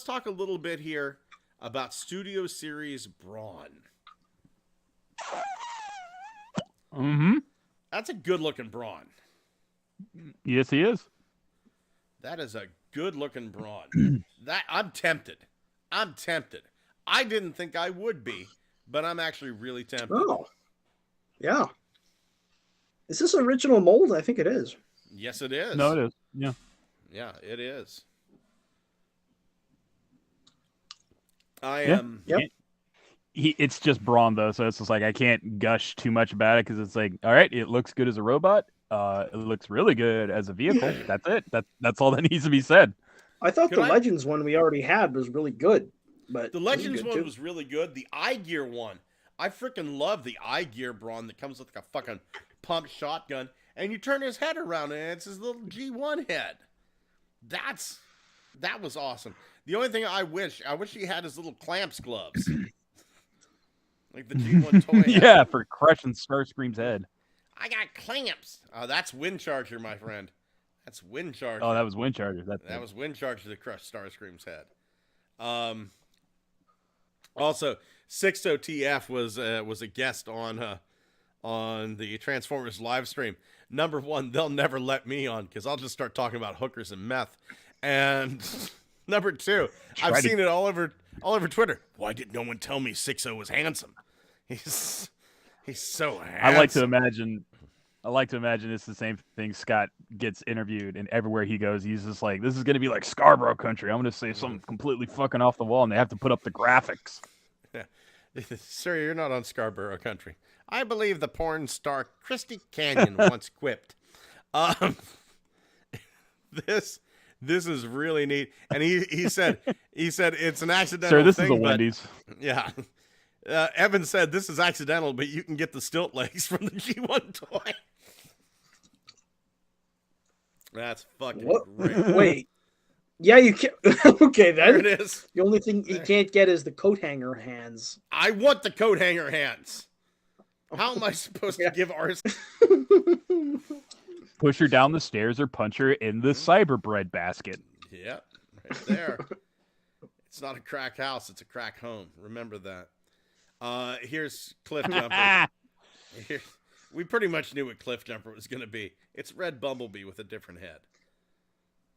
talk a little bit here about Studio Series Brawn. Mm-hmm. That's a good-looking Brawn. Yes, he is. That is a good-looking Brawn. I'm tempted. I didn't think I would be, but I'm actually really tempted. Oh, yeah. Is this original mold? I think it is. Yes, it is. No, it is. Yeah. Yeah, it is. I Yeah. am. Yep. It's just Braun though, so it's just like I can't gush too much about it because it's like, all right, it looks good as a robot. It looks really good as a vehicle. That's it. That's all that needs to be said. I thought Could the I- Legends one we already had was really good, but The it was Legends good one too. was really good. The eye gear one, I freaking love the eye gear Braun that comes with like a fucking pump shotgun, and you turn his head around and it's his little G1 head. That was awesome. The only thing I wish he had his little clamps gloves, like the G1 toy. Yeah, had. for crushing Starscream's head. I got clamps. That's Windcharger, my friend. That's Windcharger. Oh, that was Windcharger. That was Windcharger that crushed Starscream's head. Also, 60TF was a guest on the Transformers live stream. Number one, they'll never let me on because I'll just start talking about hookers and meth. And number two, I've seen it all over Twitter. Why did no one tell me 60 was handsome? He's so handsome. I like to imagine it's the same thing. Scott gets interviewed, and everywhere he goes, he's just like, "This is going to be like Scarborough country. I'm going to say something completely fucking off the wall, and they have to put up the graphics." Yeah. Sir, you're not on Scarborough country. I believe the porn star Christy Canyon once quipped. This is really neat, and he said it's an accidental. Sir, this thing, is a but- Wendy's. Yeah. Evan said this is accidental, but you can get the stilt legs from the G1 toy. That's fucking What? great. Wait. Yeah, you can. Okay, There then. it is. The only thing you can't get is the coat hanger hands. I want the coat hanger hands. How am I supposed to give ours? Push her down the stairs or punch her in the Cyberbread basket. Yeah, right there. It's not a crack house, it's a crack home. Remember that. Here's Cliff Jumper. We pretty much knew what Cliff Jumper was going to be. It's Red Bumblebee with a different head.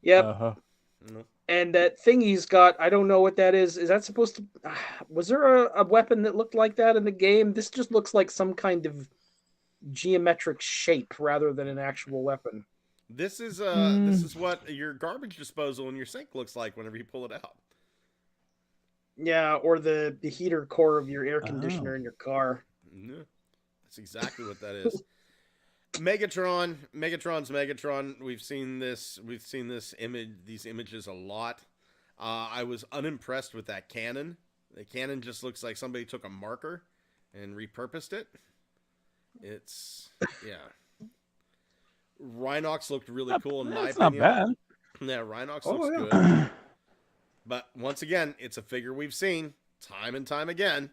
Yep. Uh-huh. And that thing he's got, I don't know what that is. Is that supposed to... Was there a weapon that looked like that in the game? This just looks like some kind of geometric shape rather than an actual weapon. This is what your garbage disposal in your sink looks like whenever you pull it out. Yeah, or the heater core of your air conditioner in your car. Yeah, that's exactly what that is. Megatron's Megatron. We've seen this image, these images a lot. I was unimpressed with that cannon. The cannon just looks like somebody took a marker and repurposed it. It's Rhinox looked really cool in my opinion. Not bad. Yeah, Rhinox looks good. But once again, it's a figure we've seen time and time again.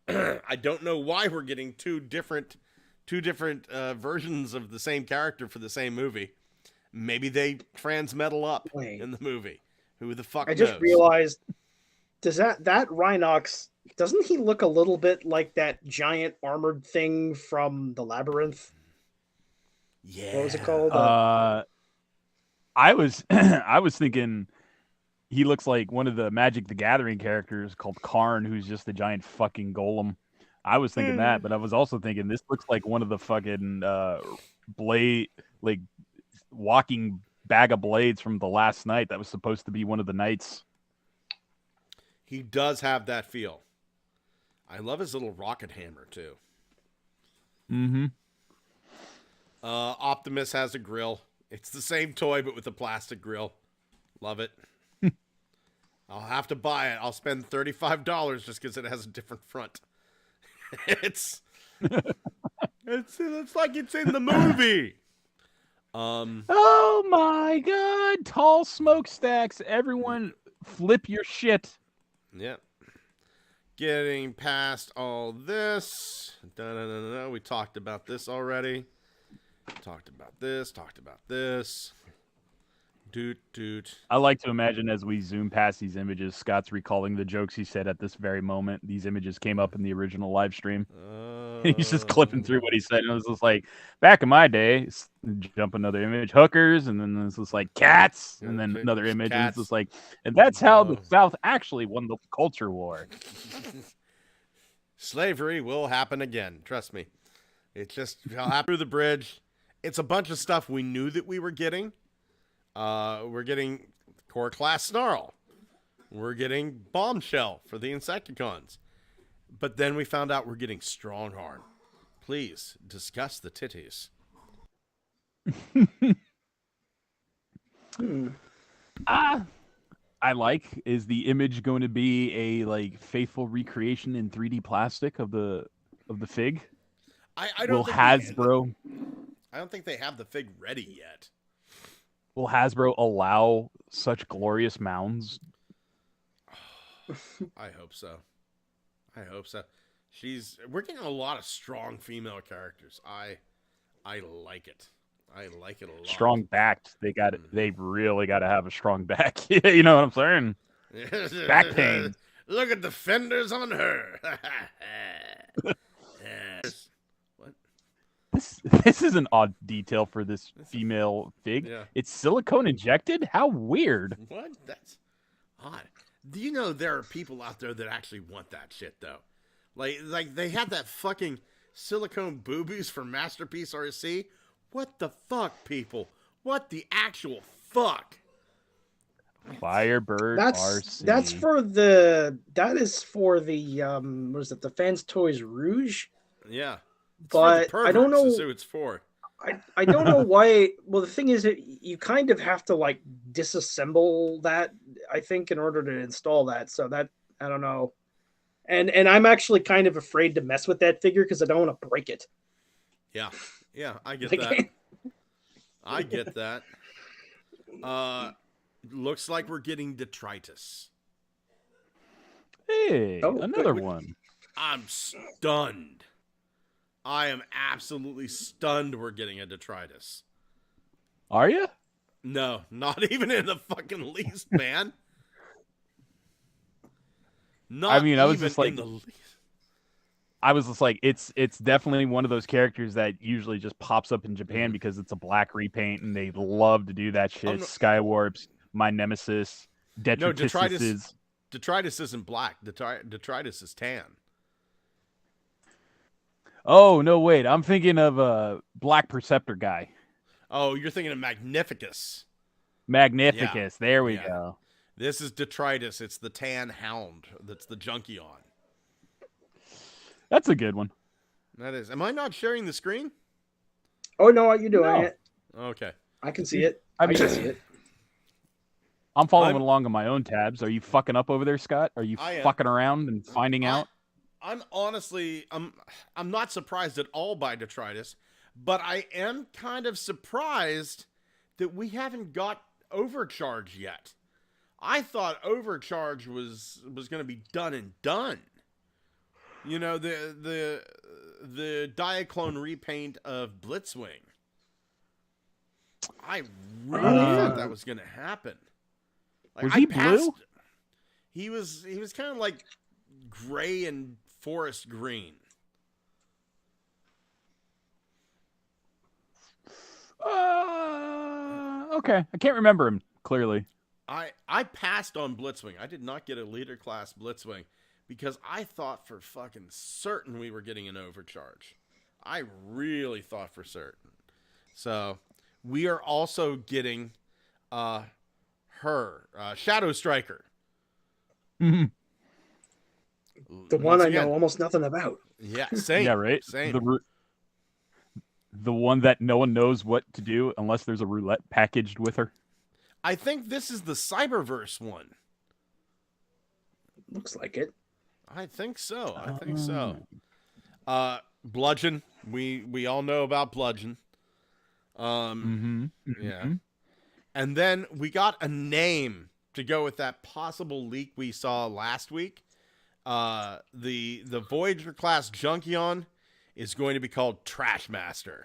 I don't know why we're getting two different versions of the same character for the same movie. Maybe they transmetal up in the movie. Who the fuck knows? I just realized, does that Rhinox, doesn't he look a little bit like that giant armored thing from the Labyrinth? Yeah. What was it called? I was thinking he looks like one of the Magic the Gathering characters called Karn, who's just a giant fucking golem. I was thinking that, but I was also thinking this looks like one of the fucking walking bag of blades from the last night that was supposed to be one of the knights. He does have that feel. I love his little rocket hammer too. Mm-hmm. Optimus has a grill. It's the same toy but with a plastic grill. Love it. I'll have to buy it. I'll spend $35 just because it has a different front. It's like it's in the movie. Oh my god! Tall smokestacks. Everyone, flip your shit. Yeah. Getting past all this. We talked about this already. Talked about this. Doot. I like to imagine as we zoom past these images, Scott's recalling the jokes he said at this very moment. These images came up in the original live stream. He's just clipping through what he said. And it was just like, back in my day, jump another image, hookers, and then this was like cats, and then another image. And it's just like, and that's how the South actually won the culture war. Slavery will happen again. Trust me. It's just happen through the bridge. It's a bunch of stuff we knew that we were getting. We're getting core class snarl. we're getting Bombshell for the Insecticons. But then we found out we're getting Stronghorn. Please discuss the titties. I like. Is the image going to be a like faithful recreation in 3D plastic of the fig? I don't Will think Hasbro? I don't think they have the fig ready yet. Will Hasbro allow such glorious mounds? I hope so. I hope so. We're getting a lot of strong female characters. I like it. I like it a lot. Strong backed. They really got to have a strong back. You know what I'm saying? Back pain. Look at the fenders on her. What? This is an odd detail for this female fig. Yeah. It's silicone injected? How weird. What? That's odd. Do you know there are people out there that actually want that shit though? Like they had that fucking silicone boobies for Masterpiece RC. What the fuck, people? What the actual fuck? Firebird RC. That is for the what is it? The Fans Toys Rouge. Yeah. It's But for the I don't know. perverts is who it's for. I don't know why. Well, the thing is, you kind of have to like disassemble that, I think, in order to install that. So that I don't know. And I'm actually kind of afraid to mess with that figure because I don't want to break it. Yeah, I get Like- that. I get that. Looks like we're getting detritus. Hey, Oh, another good. one. I'm stunned. I am absolutely stunned we're getting a detritus. Are you? No, not even in the fucking least, man. Not I mean, I was even just like- in the least. I was just like, it's definitely one of those characters that usually just pops up in Japan Mm-hmm. because it's a black repaint and they love to do that shit. no- Skywarps, My Nemesis, Detritus. Detritus- Detritus isn't black. Detritus is tan. Oh no, wait, I'm thinking of a Black Perceptor guy, Oh, you're thinking of Magnificus. Magnificus. There we Yeah. go. This is detritus. It's the tan hound. That's the Junkion. That's a good one. That is. Am I not sharing the screen? Oh no, you're doing No. it. Okay. I can see it. I I mean- can see it. I'm following I'm- along on my own tabs. Are you fucking up over there, Scott? Are you I am. fucking around and finding out? I'm honestly, I'm not surprised at all by detritus, but I am kind of surprised that we haven't got Overcharge yet. I thought Overcharge was going to be done and done. You know, the Diaclone repaint of Blitzwing. I really thought that was going to happen. Like, Was he blue? He was kind of like gray and forest green. Okay. I can't remember him clearly. I passed on Blitzwing. I did not get a leader class Blitzwing because I thought for fucking certain we were getting an Overcharge. I really thought for certain. So we are also getting Shadow Striker. Mhm. The one Once I again, know almost nothing about. Yeah, same. Yeah, right. Same. The one that no one knows what to do unless there's a roulette packaged with her. I think this is the Cyberverse one. Looks like it. I think so. Bludgeon. We all know about Bludgeon. Mm-hmm. Yeah. And then we got a name to go with that possible leak we saw last week. The Voyager class Junkion is going to be called Trashmaster.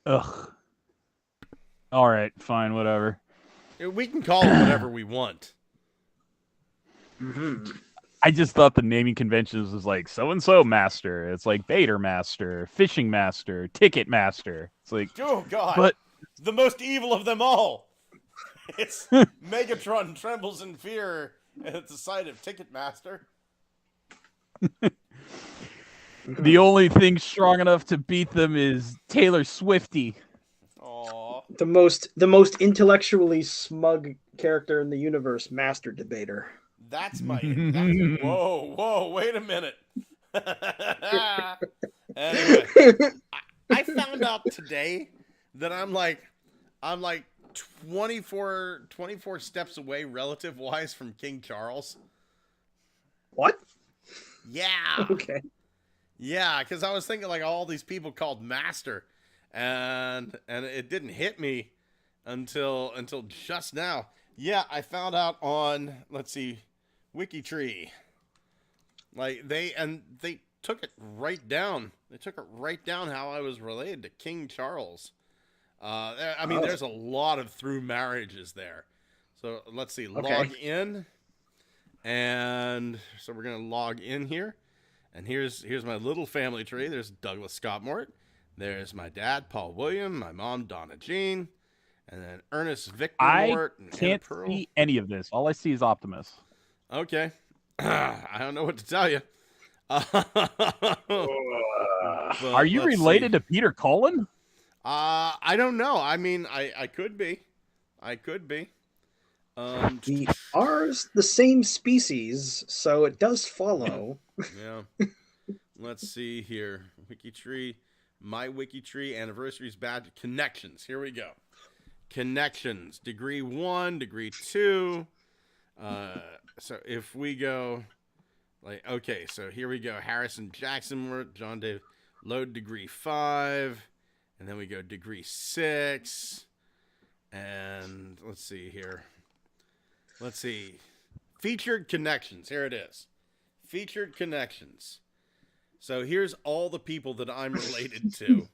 Ugh. All right, fine, whatever. We can call it whatever we want. Mm-hmm. I just thought the naming conventions was like so-and-so master. It's like Baiter master, fishing master, ticket master. It's like, Oh God! but The most evil of them all. It's Megatron trembles in fear at the sight of Ticketmaster. the only thing strong enough to beat them is Taylor Swifty. Aww. The most intellectually smug character in the universe, Master Debater. That's whoa, wait a minute. Anyway, I found out today that I'm like 24 steps away relative wise from King Charles. What? Yeah. Okay. Yeah, because I was thinking like all these people called Master, and it didn't hit me until just now. Yeah, I found out on, let's see, WikiTree. Like they took it right down. They took it right down how I was related to King Charles. I mean, there's a lot of through marriages there. So let's see, log in, and so we're gonna log in here, and here's my little family tree. There's Douglas Scott Mort. There's my dad, Paul William. My mom, Donna Jean, and then Ernest Victor Mort. I can't see any of this. All I see is Optimus. Okay, I don't know what to tell you. Are you related to Peter Cullen? I don't know. I mean, I could be. I could be. We are the same species, so it does follow. Yeah. Let's see here. WikiTree. My WikiTree anniversaries badge connections. Here we go. Connections. Degree 1, degree 2. So if we go like, okay, so here we go. Harrison Jackson, John Dave, load degree 5. And then we go degree 6. And let's see here. Let's see. Featured connections. Here it is. Featured connections. So here's all the people that I'm related to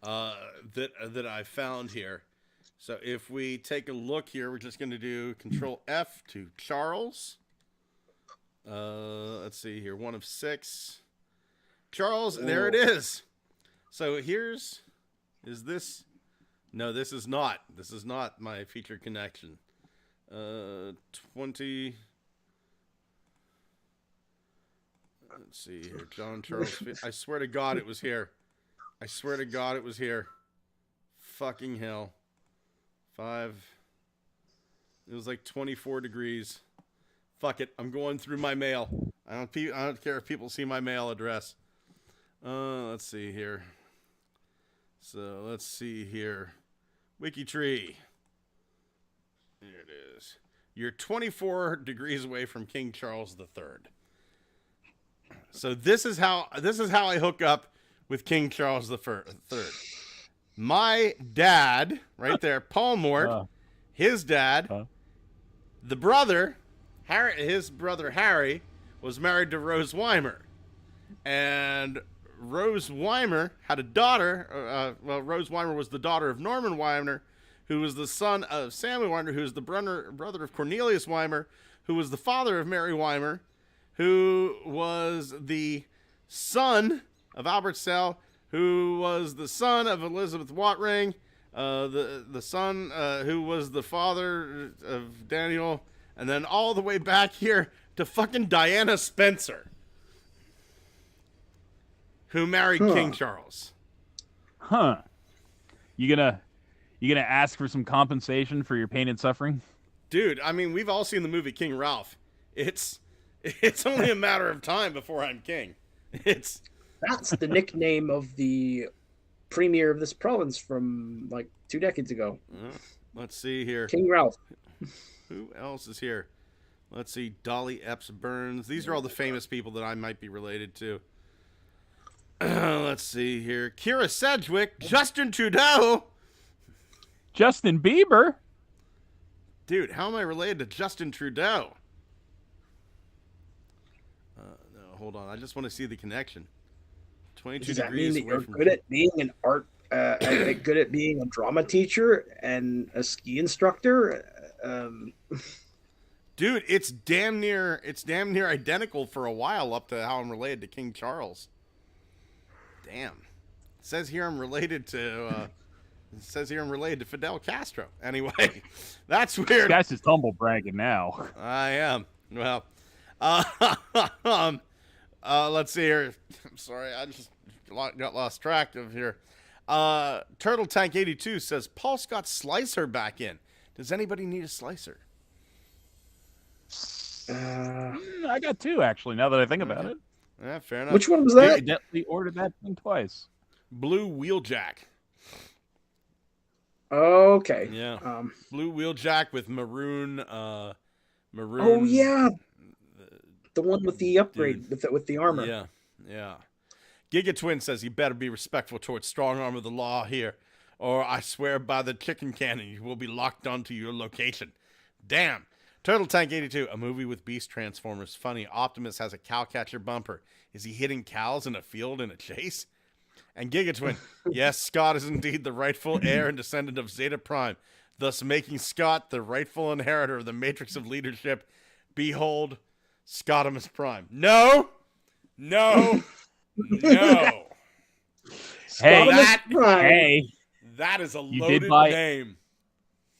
that I found here. So if we take a look here, we're just going to do Control F to Charles. Let's see here. 1 of 6. Charles, there it is. So is this? No, this is not. This is not my featured connection. 20. Let's see here. John Charles. I swear to God it was here. I swear to God it was here. Fucking hell. 5. It was like 24 degrees. Fuck it. I'm going through my mail. I don't care if people see my mail address. Let's see here. So let's see here. WikiTree. Here it is. You're 24 degrees away from King Charles III. So this is how I hook up with King Charles III. My dad, right there, Paul Mort, his dad, the brother, his brother Harry, was married to Rose Weimer, and Rose Weimer had a daughter. Rose Weimer was the daughter of Norman Weimer, who was the son of Samuel Weimer, who was the brother of Cornelius Weimer, who was the father of Mary Weimer, who was the son of Albert Sell, who was the son of Elizabeth Watring, the son who was the father of Daniel, and then all the way back here to fucking Diana Spencer, who married King Charles. Huh. You gonna ask for some compensation for your pain and suffering? Dude, I mean, we've all seen the movie King Ralph. It's only a matter of time before I'm king. That's the nickname of the premier of this province from like 2 decades ago. Let's see here. King Ralph. Who else is here? Let's see. Dolly Epps Burns. These are all the famous people that I might be related to. Let's see here. Kira Sedgwick. Justin Trudeau. Justin Bieber? Dude, how am I related to Justin Trudeau? No, hold on. I just want to see the connection. 22 Does that degrees mean that away you're from good at being an art, good at being a drama teacher and a ski instructor? Dude, it's damn near identical for a while up to how I'm related to King Charles. Damn. It says here I'm related to Fidel Castro. Anyway, that's weird. This guy's just humble bragging now. I am. Well, let's see here. I'm sorry, I just got lost track of here. Turtle Tank 82 says Paul's got Slicer back in. Does anybody need a Slicer? I got 2 actually. Now that I think about it. Yeah, fair enough. Which one was I that? accidentally ordered that thing twice. Blue Wheeljack. Okay. Yeah. Blue Wheeljack with maroon. Maroon. Oh yeah. The one with the upgrade with the armor. Yeah. Yeah. Giga Twin says you better be respectful towards strong arm of the law here, or I swear by the chicken cannon you will be locked onto your location. Damn. Turtle Tank 82, a movie with beast transformers. Funny. Optimus has a cow catcher bumper. Is he hitting cows in a field in a chase? And Giga Twin, yes, Scott is indeed the rightful heir and descendant of Zeta Prime, thus making Scott the rightful inheritor of the Matrix of Leadership. Behold, Scottimus Prime. No! No! No! Hey, that is a loaded name.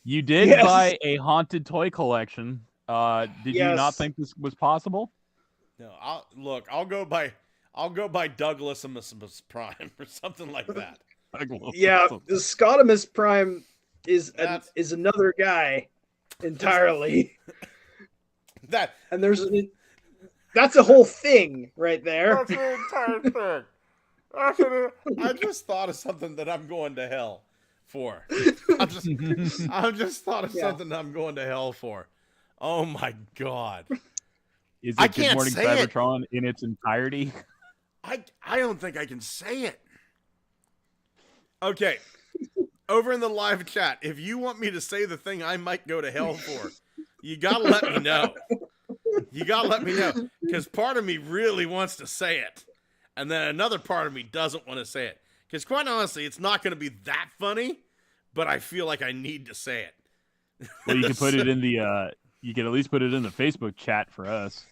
You did buy a haunted toy collection. Did you not think this was possible? No, I'll go by Douglas Prime or something like that. Yeah, the Scottimus Prime is another guy entirely. And that's a whole thing right there. That's an entire thing. I just thought of something that I'm going to hell for. I've just thought of something I'm going to hell for. Oh my god! Is it Good Morning Cybertron in its entirety? I don't think I can say it. Okay, over in the live chat, if you want me to say the thing I might go to hell for, you gotta let me know. You gotta let me know, because part of me really wants to say it, and then another part of me doesn't want to say it. Because quite honestly, it's not going to be that funny, but I feel like I need to say it. Well, you can put it in the. You can at least put it in the Facebook chat for us.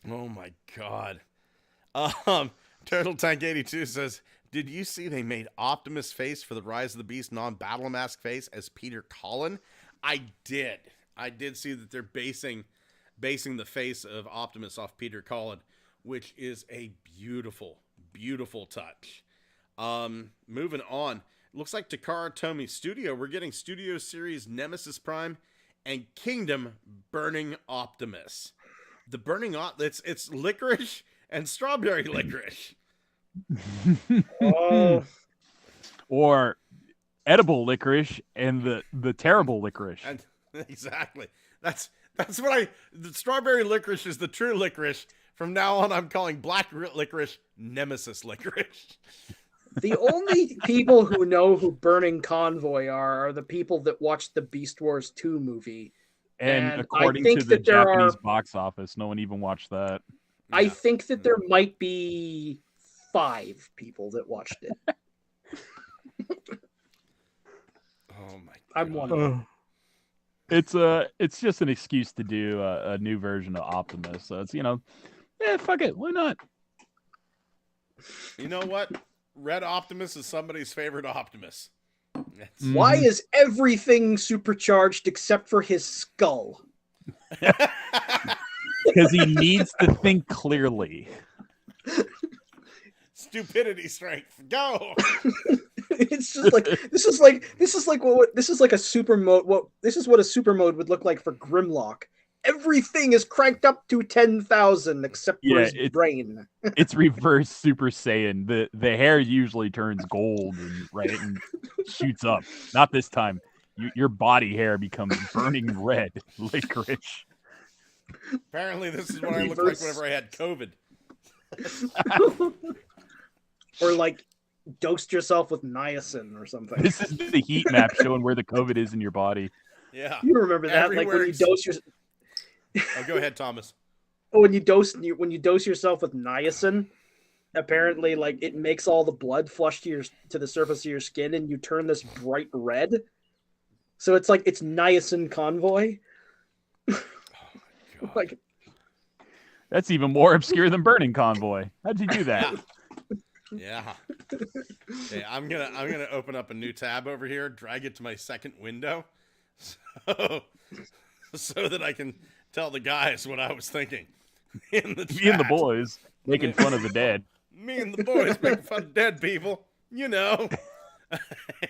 Oh my god. Turtle Tank 82 says, "Did you see they made Optimus face for the Rise of the Beast non-battle mask face as Peter Cullen?" I did. I did see that they're basing the face of Optimus off Peter Cullen, which is a beautiful, beautiful touch. Moving on. Looks like Takara Tomy Studio. We're getting Studio Series Nemesis Prime and Kingdom Burning Optimus. The burning it's licorice and strawberry licorice. Oh. Or edible licorice and the terrible licorice. And exactly. That's what the strawberry licorice is the true licorice. From now on, I'm calling black licorice Nemesis licorice. The only people who know who Burning Convoy are the people that watched the Beast Wars 2 movie. And according to the Japanese box office, no one even watched that. I think that there might be 5 people that watched it. Oh my god. I'm one of them. It's just an excuse to do a new version of Optimus. So it's, fuck it. Why not? You know what? Red Optimus is somebody's favorite Optimus. Why is everything supercharged except for his skull? Because he needs to think clearly. Stupidity strength. Go. It's just like this is like a super mode. This is what a super mode would look like for Grimlock. Everything is cranked up to 10,000 except for his brain. It's reverse Super Saiyan. The hair usually turns gold and shoots up. Not this time. Your body hair becomes burning red licorice. Apparently, this is what I looked like whenever I had COVID. Or like dosed yourself with niacin or something. This is the heat map showing where the COVID is in your body. Yeah, you remember that? Everywhere, like when you dose your. Oh, go ahead, Thomas. Oh, when you dose yourself with niacin, apparently, like it makes all the blood flush to the surface of your skin, and you turn this bright red. So it's like it's niacin convoy. Oh my god! Like that's even more obscure than Burning Convoy. How'd you do that? Yeah. Okay, I'm gonna open up a new tab over here, drag it to my second window, so that I can tell the guys what I was thinking. In the chat. Me and the boys making fun of the dead. Me and the boys making fun of dead people.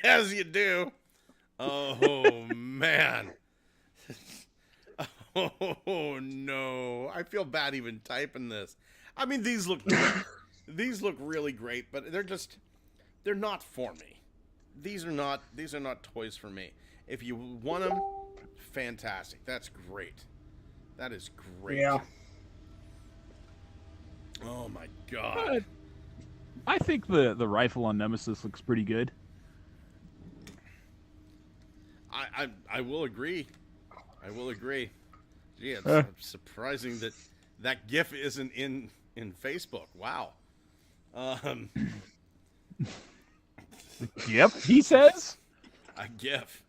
As you do. Oh, man. Oh, no. I feel bad even typing this. I mean, these look great. These look really great, but they're not for me. These are not toys for me. If you want them, fantastic. That's great. That is great. Yeah. Oh my god. I think the rifle on Nemesis looks pretty good. I will agree. I will agree. Gee, it's surprising that GIF isn't in Facebook. Wow. Yep, he says. A GIF.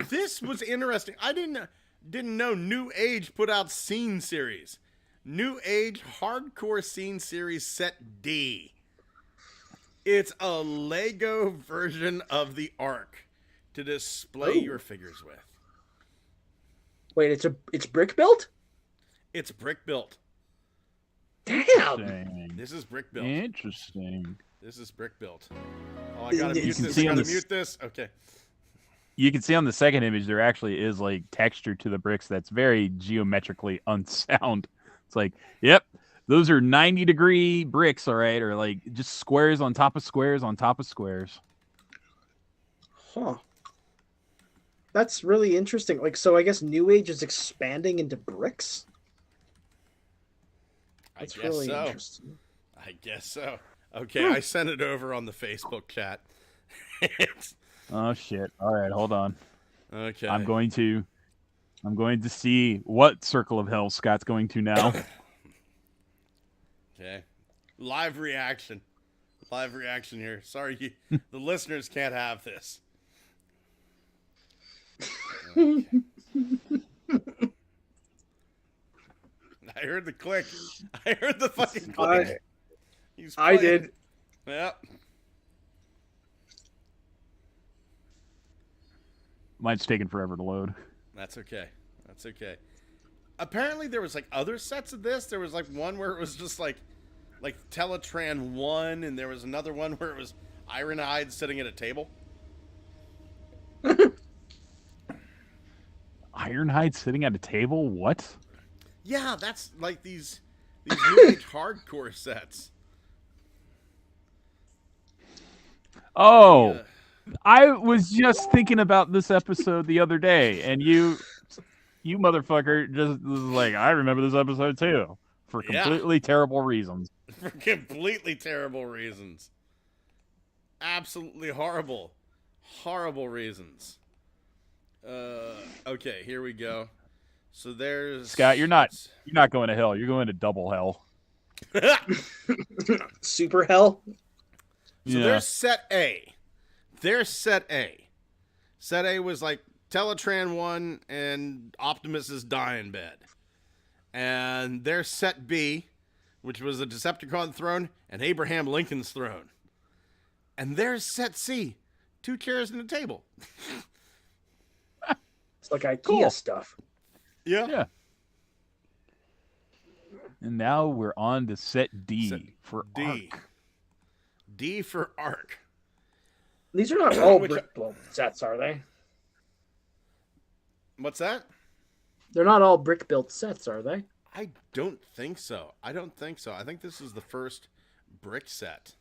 This was interesting. I didn't know New Age put out Scene Series. New Age Hardcore Scene Series Set D. It's a Lego version of the Ark to display your figures with. Wait, it's brick built? It's brick built. Damn. This is brick built. Interesting. This is brick built. Oh, I gotta mute this. Mute this. Okay. You can see on the second image there actually is like texture to the bricks that's very geometrically unsound. It's like, yep, those are 90-degree bricks, all right, or like just squares on top of squares on top of squares. Huh. That's really interesting. Like, so I guess New Age is expanding into bricks? That's really interesting. I guess so. Okay, I sent it over on the Facebook chat. Oh shit. All right, hold on. Okay. I'm going to see what circle of hell Scott's going to now. Okay. Live reaction here. Sorry, the listeners can't have this. Okay. I heard the click. I heard the fucking click. I did. Yep. Mine's taking forever to load. That's okay. Apparently there was like other sets of this. There was like one where it was just like Teletran 1, and there was another one where it was Ironhide sitting at a table. Ironhide sitting at a table? What? Yeah, that's like these New Age hardcore sets. Oh, yeah. I was just thinking about this episode the other day, and you motherfucker just was like, I remember this episode too, for completely terrible reasons. For completely terrible reasons. Absolutely horrible reasons. Okay, here we go. So there's Scott. You're not going to hell. You're going to double hell. Super hell. So there's set A. Set A was like Teletran 1 and Optimus's dying bed. And there's set B, which was the Decepticon throne and Abraham Lincoln's throne. And there's set C, 2 chairs and a table. It's like IKEA stuff. Yeah. And now we're on to set D for D. Ark. D for Ark. These are not all brick built sets, are they? What's that? They're not all brick built sets, are they? I don't think so. I think this is the first brick set.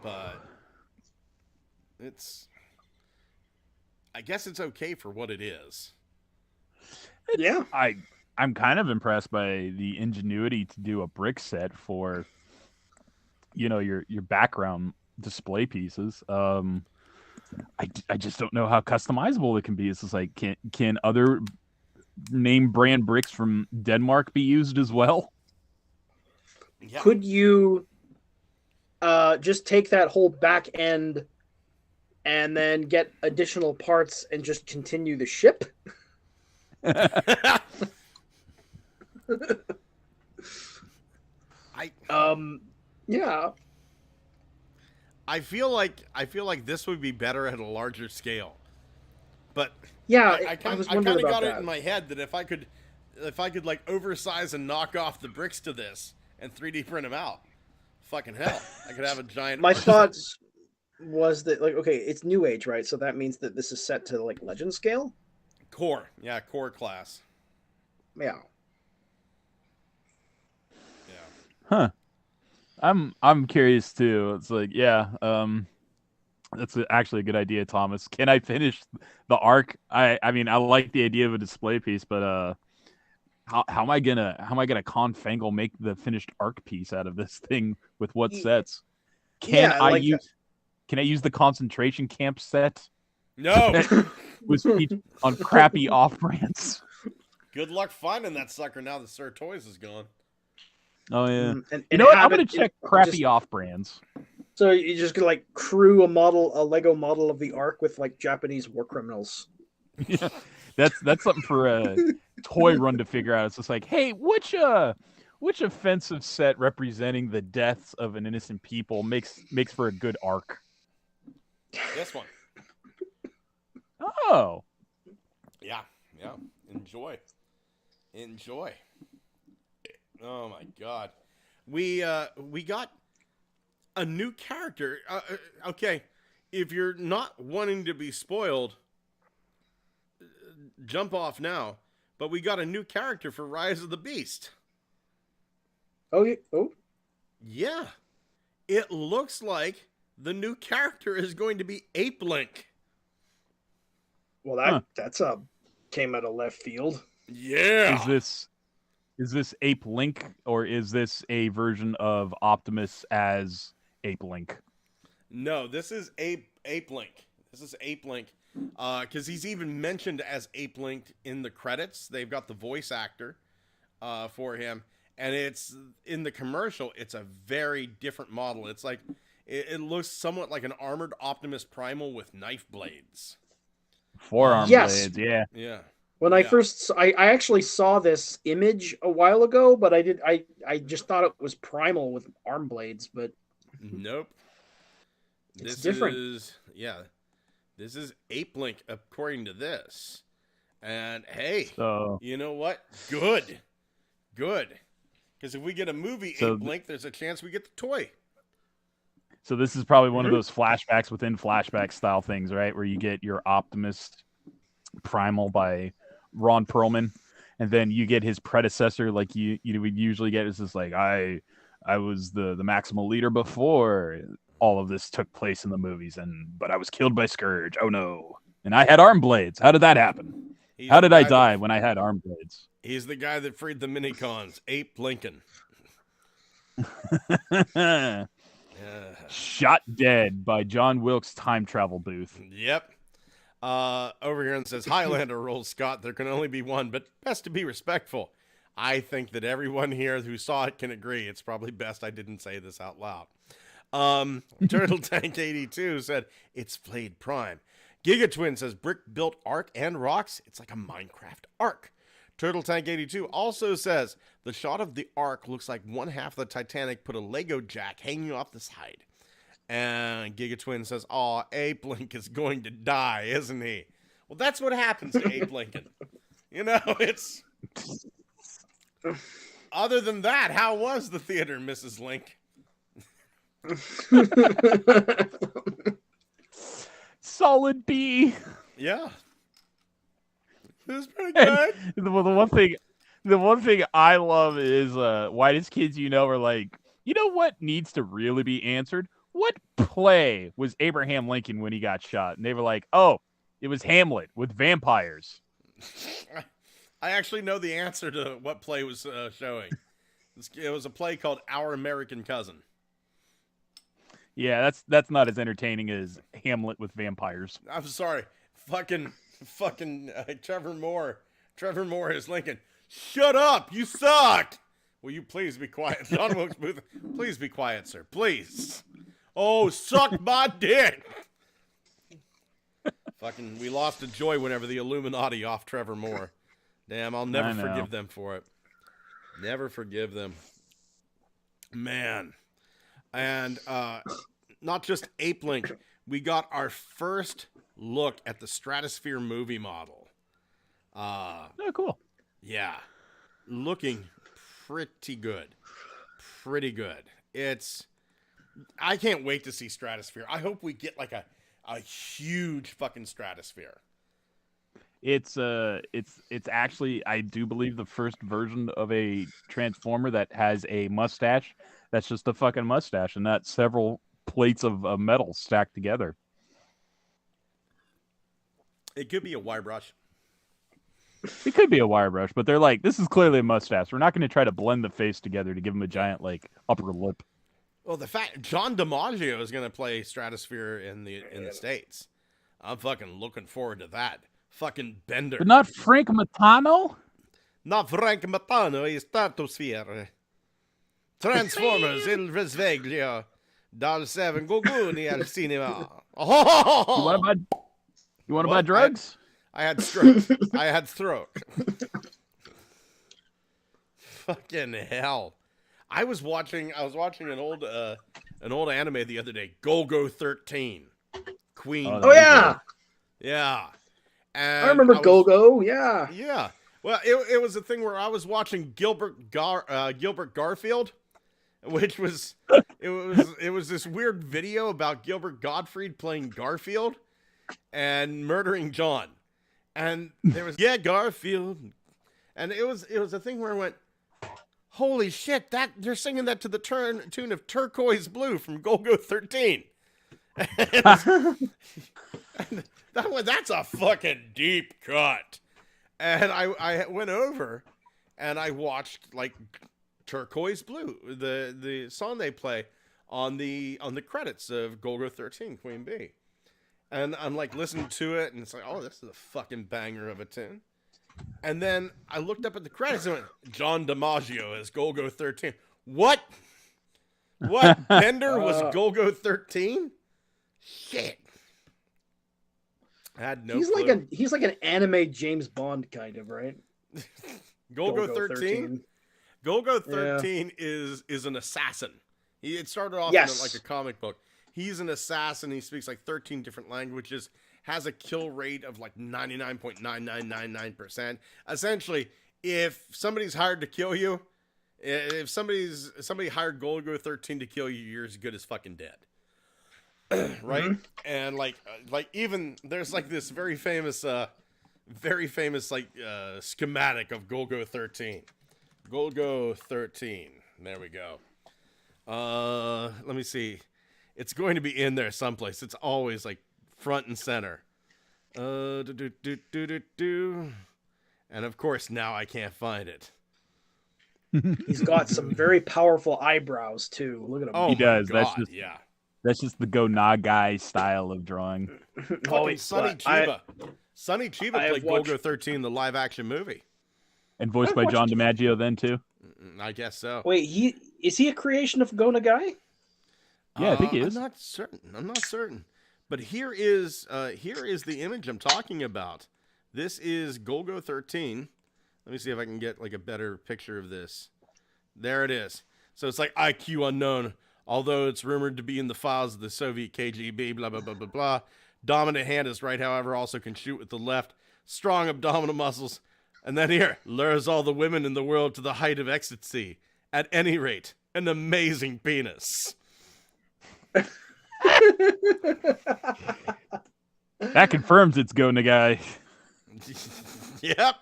But I guess it's okay for what it is. Yeah. I'm kind of impressed by the ingenuity to do a brick set for your background display pieces. I just don't know how customizable it can be. It's just like can other name brand bricks from Denmark be used as well? Yeah. Could you just take that whole back end and then get additional parts and just continue the ship? Yeah. I feel like this would be better at a larger scale. But yeah, I kind of got it in my head that if I could like oversize and knock off the bricks to this and 3D print them out, fucking hell, I could have a giant. My thoughts was that like okay, it's New Age, right? So that means that this is set to like Legend scale. Core, yeah, core class. Yeah. Yeah. Huh. I'm curious too. It's like, yeah, that's actually a good idea, Thomas. Can I finish the arc? I mean, I like the idea of a display piece, but how am I gonna confangle make the finished arc piece out of this thing with what sets? Can Yeah, I like use the concentration camp set? No. That was featured on crappy off brands. Good luck finding that sucker now that Sir Toys is gone. Oh yeah. and You know what? have I'm gonna it- check it crappy just- off brands. So you just could like crew a Lego model of the Ark with like Japanese war criminals. Yeah, that's something for a toy run to figure out. It's just like, hey, which offensive set representing the deaths of an innocent people makes for a good arc? This one. Oh, Yeah. Enjoy. Oh my god. We got a new character. Okay, if you're not wanting to be spoiled, jump off now. But we got a new character for Rise of the Beast. Oh yeah. Oh. Yeah. It looks like the new character is going to be Ape Link. Well, that's came out of left field. Yeah. is this Ape Link, or is this a version of Optimus as Ape Link? No, this is Ape Link. This is Ape Link. Because he's even mentioned as Ape Link in the credits. They've got the voice actor for him. And it's in the commercial, it's a very different model. It's like, it looks somewhat like an armored Optimus Primal with knife blades. Forearm Yes. blades, yeah. Yeah. When I first, I actually saw this image a while ago, but I just thought it was Primal with arm blades, but Nope. It's This different. This is Ape Link according to this. And hey, So you know what? Good. Because if we get a movie So Ape Link, there's a chance we get the toy. So this is probably one of those flashbacks within flashback style things, right? Where you get your Optimus Primal by Ron Perlman, and then you get his predecessor, like you would usually get. It's just like I was the Maximal leader before all of this took place in the movies, but I was killed by Scourge. Oh no! And I had arm blades. How did that happen? He's How the did I guy die when I had arm blades? He's the guy that freed the Minicons, Ape Lincoln. Shot dead by John Wilkes' time travel booth. Yep. Over here and says, Highlander rules, Scott. There can only be one, but best to be respectful. I think that everyone here who saw it can agree. It's probably best I didn't say this out loud. Turtle Tank 82 said, it's played Prime. Giga Twin says, brick built Ark and rocks. It's like a Minecraft Ark. Turtle Tank 82 also says, the shot of the Ark looks like one half of the Titanic put a Lego jack hanging off the side. And Giga Twin says, aw, Ape Link is going to die, isn't he? Well, that's what happens to Ape Lincoln. You know, it's... Other than that, how was the theater, Mrs. Link? Solid B. Yeah. It was pretty good. The one thing I love is whitest kids are like, you know what needs to really be answered? What play was Abraham Lincoln when he got shot? And they were like, oh, it was Hamlet with vampires. I actually know the answer to what play was showing. It was a play called Our American Cousin. Yeah, that's not as entertaining as Hamlet with vampires. I'm sorry. Fucking Trevor Moore. Trevor Moore is Lincoln. Shut up! You suck! Will you please be quiet? John Wilkes Booth, please be quiet, sir. Please. Oh, suck my dick! Fucking, we lost a joy whenever the Illuminati off Trevor Moore. Damn, I'll never forgive them for it. Never forgive them. Man. And not just Ape Link, we got our first look at the Stratosphere movie model. Oh, cool. Yeah. Looking pretty good. Pretty good. It's I can't wait to see Stratosphere. I hope we get like a huge fucking Stratosphere. It's actually, I do believe, the first version of a Transformer that has a mustache that's just a fucking mustache and not several plates of metal stacked together. It could be a wire brush. It could be a wire brush, but they're like, this is clearly a mustache. We're not going to try to blend the face together to give him a giant like upper lip. Well, the fact John DiMaggio is going to play Stratosphere in the States. I'm fucking looking forward to that. Fucking Bender. But not Frank Matano? Not Frank Matano, is Stratosphere. Transformers il risveglio dal 7 Guguni al cinema. Oh! You want to buy drugs? I had stroke. I had stroke. Fucking hell. I was watching an old anime the other day, Golgo 13. Queen. Oh yeah. Yeah. And I remember Go-Go, yeah. Yeah. Well, it was a thing where I was watching Gilbert Garfield, which was it was this weird video about Gilbert Gottfried playing Garfield and murdering John. And there was Garfield. And it was a thing where I went, holy shit, that they're singing that to the tune of Turquoise Blue from Golgo 13. And that's a fucking deep cut. And I went over and I watched like Turquoise Blue, the song they play on the credits of Golgo 13, Queen Bee. And I'm like listening to it and it's like, oh, this is a fucking banger of a tune. And then I looked up at the credits and went, John DiMaggio as Golgo 13. What? Bender was Golgo 13? Shit. I had no clue. He's like an anime James Bond kind of, right? Golgo 13? Golgo 13 is an assassin. It started off in like a comic book. He's an assassin. He speaks like 13 different languages. Has a kill rate of like 99.9999%. Essentially, if somebody's hired to kill you, if somebody hired Golgo 13 to kill you, you're as good as fucking dead. Right? Mm-hmm. And like even there's like this very famous like schematic of Golgo 13. Golgo 13. There we go. Let me see. It's going to be in there someplace. It's always like front and center. And of course now I can't find it. He's got some very powerful eyebrows too. Look at him. Oh, he does. God, That's just the Go Nagai style of drawing. Sonny Chiba. Sonny Chiba played Golgo 13, the live action movie. And voiced by John DiMaggio then too? I guess so. Wait, is he a creation of Go Nagai? Yeah, I think he is. I'm not certain. But here is the image I'm talking about. This is Golgo 13. Let me see if I can get like a better picture of this. There it is. So it's like IQ unknown, although it's rumored to be in the files of the Soviet KGB, blah, blah, blah, blah, blah. Dominant hand is right, however, also can shoot with the left. Strong abdominal muscles. And then here, lures all the women in the world to the height of ecstasy. At any rate, an amazing penis. That confirms it's Go Nagai. Yep.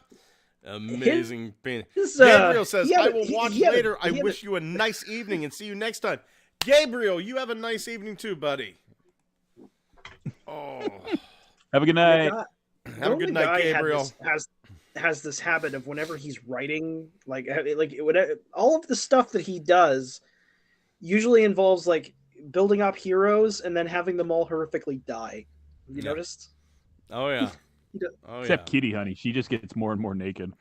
Amazing penis. Gabriel says, I will watch later. I wish you a nice evening and see you next time. Gabriel, you have a nice evening too, buddy. Oh. Have a good night. Have a good night, Gabriel. Has this habit of whenever he's writing, all of the stuff that he does usually involves like building up heroes and then having them all horrifically die. Have you noticed? Oh yeah. Except Kitty Honey, she just gets more and more naked.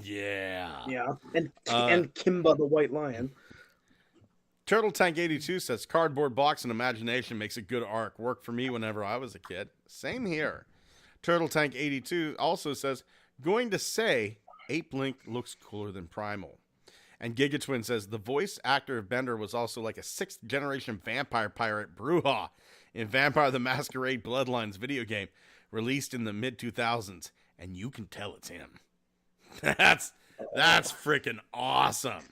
Yeah. Yeah. And Kimba the White Lion. Turtle Tank 82 says cardboard box and imagination makes a good arc. Worked for me whenever I was a kid. Same here. Turtle Tank 82 also says, going to say Ape Link looks cooler than Primal. And Giga Twin says the voice actor of Bender was also like a 6th generation vampire pirate Bruja in Vampire the Masquerade Bloodlines video game released in the mid 2000s, and you can tell it's him. That's freaking awesome.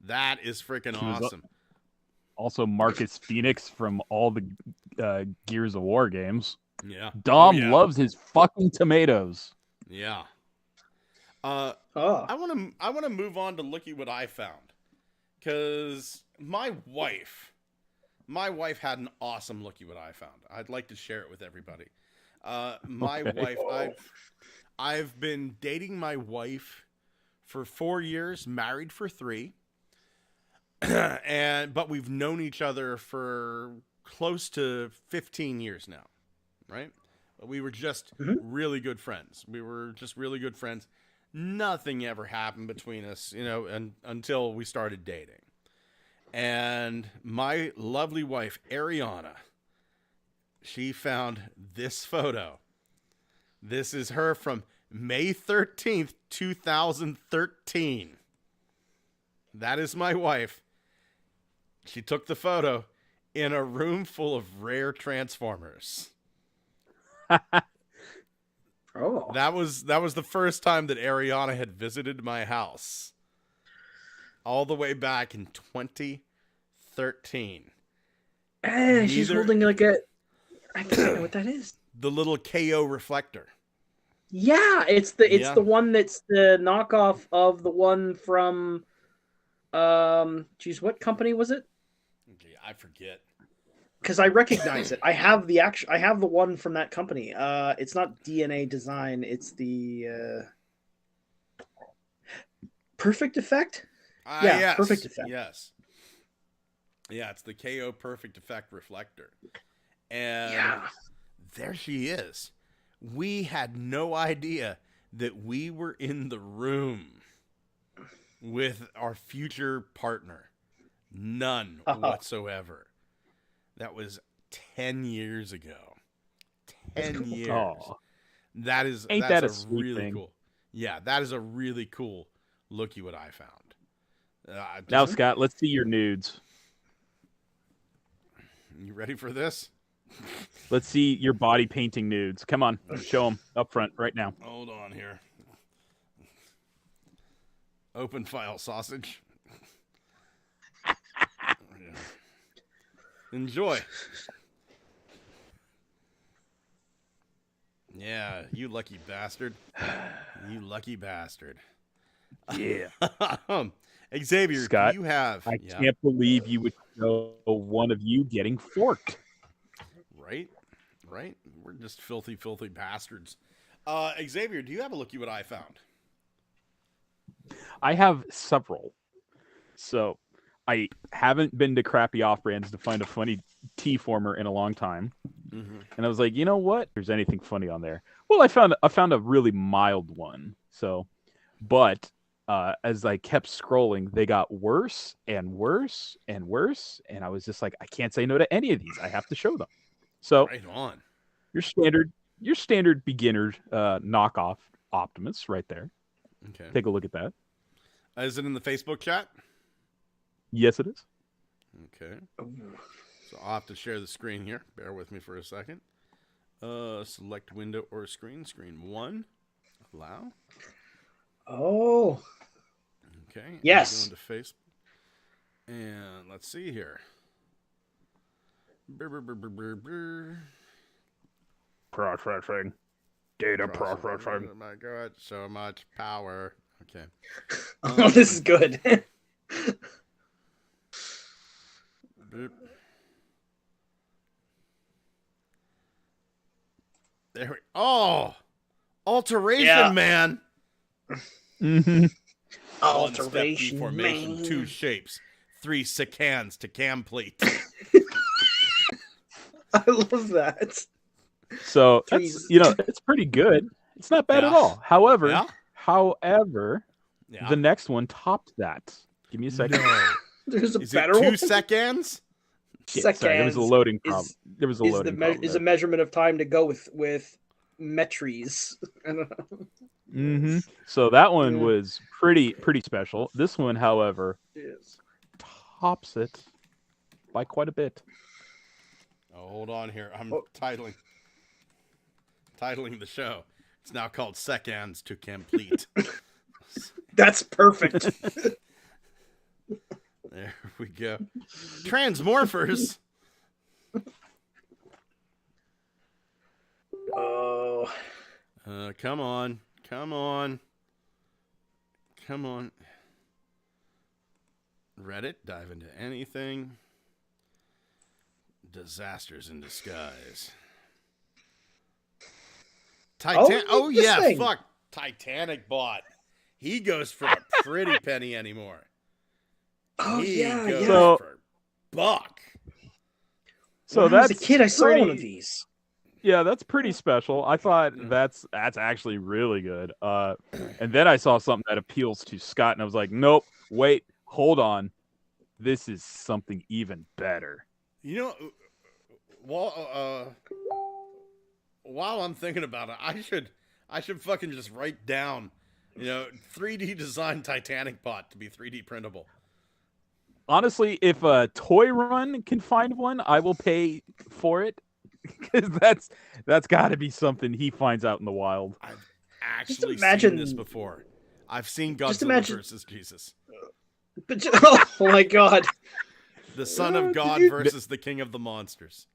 That is freaking awesome. Also, Marcus Phoenix from all the Gears of War games. Yeah. Dom Oh, yeah. loves his fucking tomatoes. Yeah. Oh. I want to move on to looky what I found, because my wife had an awesome looky what I found. I'd like to share it with everybody. My wife, I've been dating my wife for 4 years, married for 3, but we've known each other for close to 15 years now, right? We were just really good friends. We were just really good friends. Nothing ever happened between us, until we started dating. And my lovely wife, Ariana, she found this photo. This is her from May 13th, 2013. That is my wife. She took the photo in a room full of rare Transformers. Oh. That was the first time that Ariana had visited my house. All the way back in 2013. She's holding like a... I think I know what that is. The little KO reflector. Yeah, it's the one that's the knockoff of the one from... what company was it? Okay, I forget. Because I recognize it. I have the one from that company. It's not DNA Design. It's the Perfect Effect. Yes. Perfect Effect. Yes. Yeah, it's the KO Perfect Effect reflector. And there she is. We had no idea that we were in the room with our future partner. None whatsoever. That was 10 years ago. 10 years. Oh. That's that a a sweet really thing? cool. Yeah, that is a really cool looky what I found. Now, Scott, let's see your nudes. You ready for this? Let's see your body painting nudes. Come on, show them up front right now. Hold on here. Open file sausage. Enjoy. Yeah, you lucky bastard. You lucky bastard. Yeah. Xavier, Scott, do you have... I can't believe you would show one of you getting forked. Right? We're just filthy, filthy bastards. Xavier, do you have a looky what I found? I have several. So I haven't been to crappy off-brands to find a funny T-former in a long time. Mm-hmm. And I was like, you know what? There's anything funny on there. Well, I found a really mild one. So, but as I kept scrolling, they got worse and worse and worse. And I was just like, I can't say no to any of these. I have to show them. So Right on. your standard beginner knockoff Optimus right there. Okay. Take a look at that. Is it in the Facebook chat? Yes, it is. Okay. So I'll have to share the screen here. Bear with me for a second. Select window or screen. Screen 1. Allow. Oh. Okay. Yes. Go into Facebook. And let's see here. Processing. Data processing. Oh my God, so much power. Okay. Oh, this is good. Boop. There we... Oh! Alteration, Yeah. man! Mm-hmm. Alteration, formation, man. 2 shapes, 3 Secands to Camplete. I love that. So Trees. that's it's pretty good. It's not bad at Yeah. all. However, Yeah? the next one topped that. Give me a second. No. There's a Is better it 2 one. Seconds? Yeah, sorry, there was a loading problem. There was a loading problem. Is a measurement of time to go with metries. I don't know. Mm-hmm. So that one was pretty special. This one, however, Yes. tops it by quite a bit. Oh, hold on here. I'm titling the show. It's now called Seconds to Complete. That's perfect. There we go. Transmorphers. Oh. Come on. Come on. Come on. Reddit, dive into anything. Disasters in disguise. Oh this yeah, thing. fuck. Titanic bot. He goes for a pretty penny anymore. Oh He yeah, goes yeah. for buck. So When I was that's a kid, I saw pretty- one of these. Yeah, that's pretty special. I thought that's actually really good. And then I saw something that appeals to Scott, and I was like, nope, wait, hold on, this is something even better. You know, while I'm thinking about it, I should fucking just write down, 3D design Titanic bot to be 3D printable. Honestly, if a Toy Run can find one, I will pay for it. Because that's got to be something he finds out in the wild. I've actually imagine- seen this before. I've seen Just Godzilla imagine- versus Jesus. But oh my god. The son of God dude. versus the king of the monsters.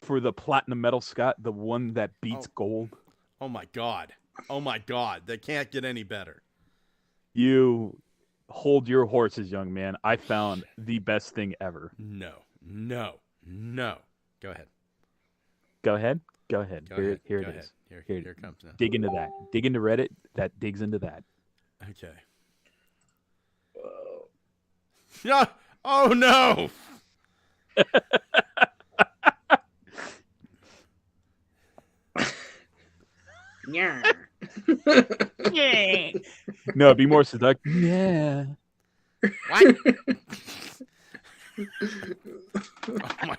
For the platinum medal, Scott, the one that beats gold. Oh my god. Oh my god. They can't get any better. You hold your horses, young man. I found the best thing ever. No. Go ahead. Go ahead. Go ahead. Go Here ahead. it Go is. ahead. Here it comes now. Dig into that. Dig into Reddit. That digs into that. Okay. Yeah. Oh no. Yeah. No, be more seductive. Yeah. What? Oh my.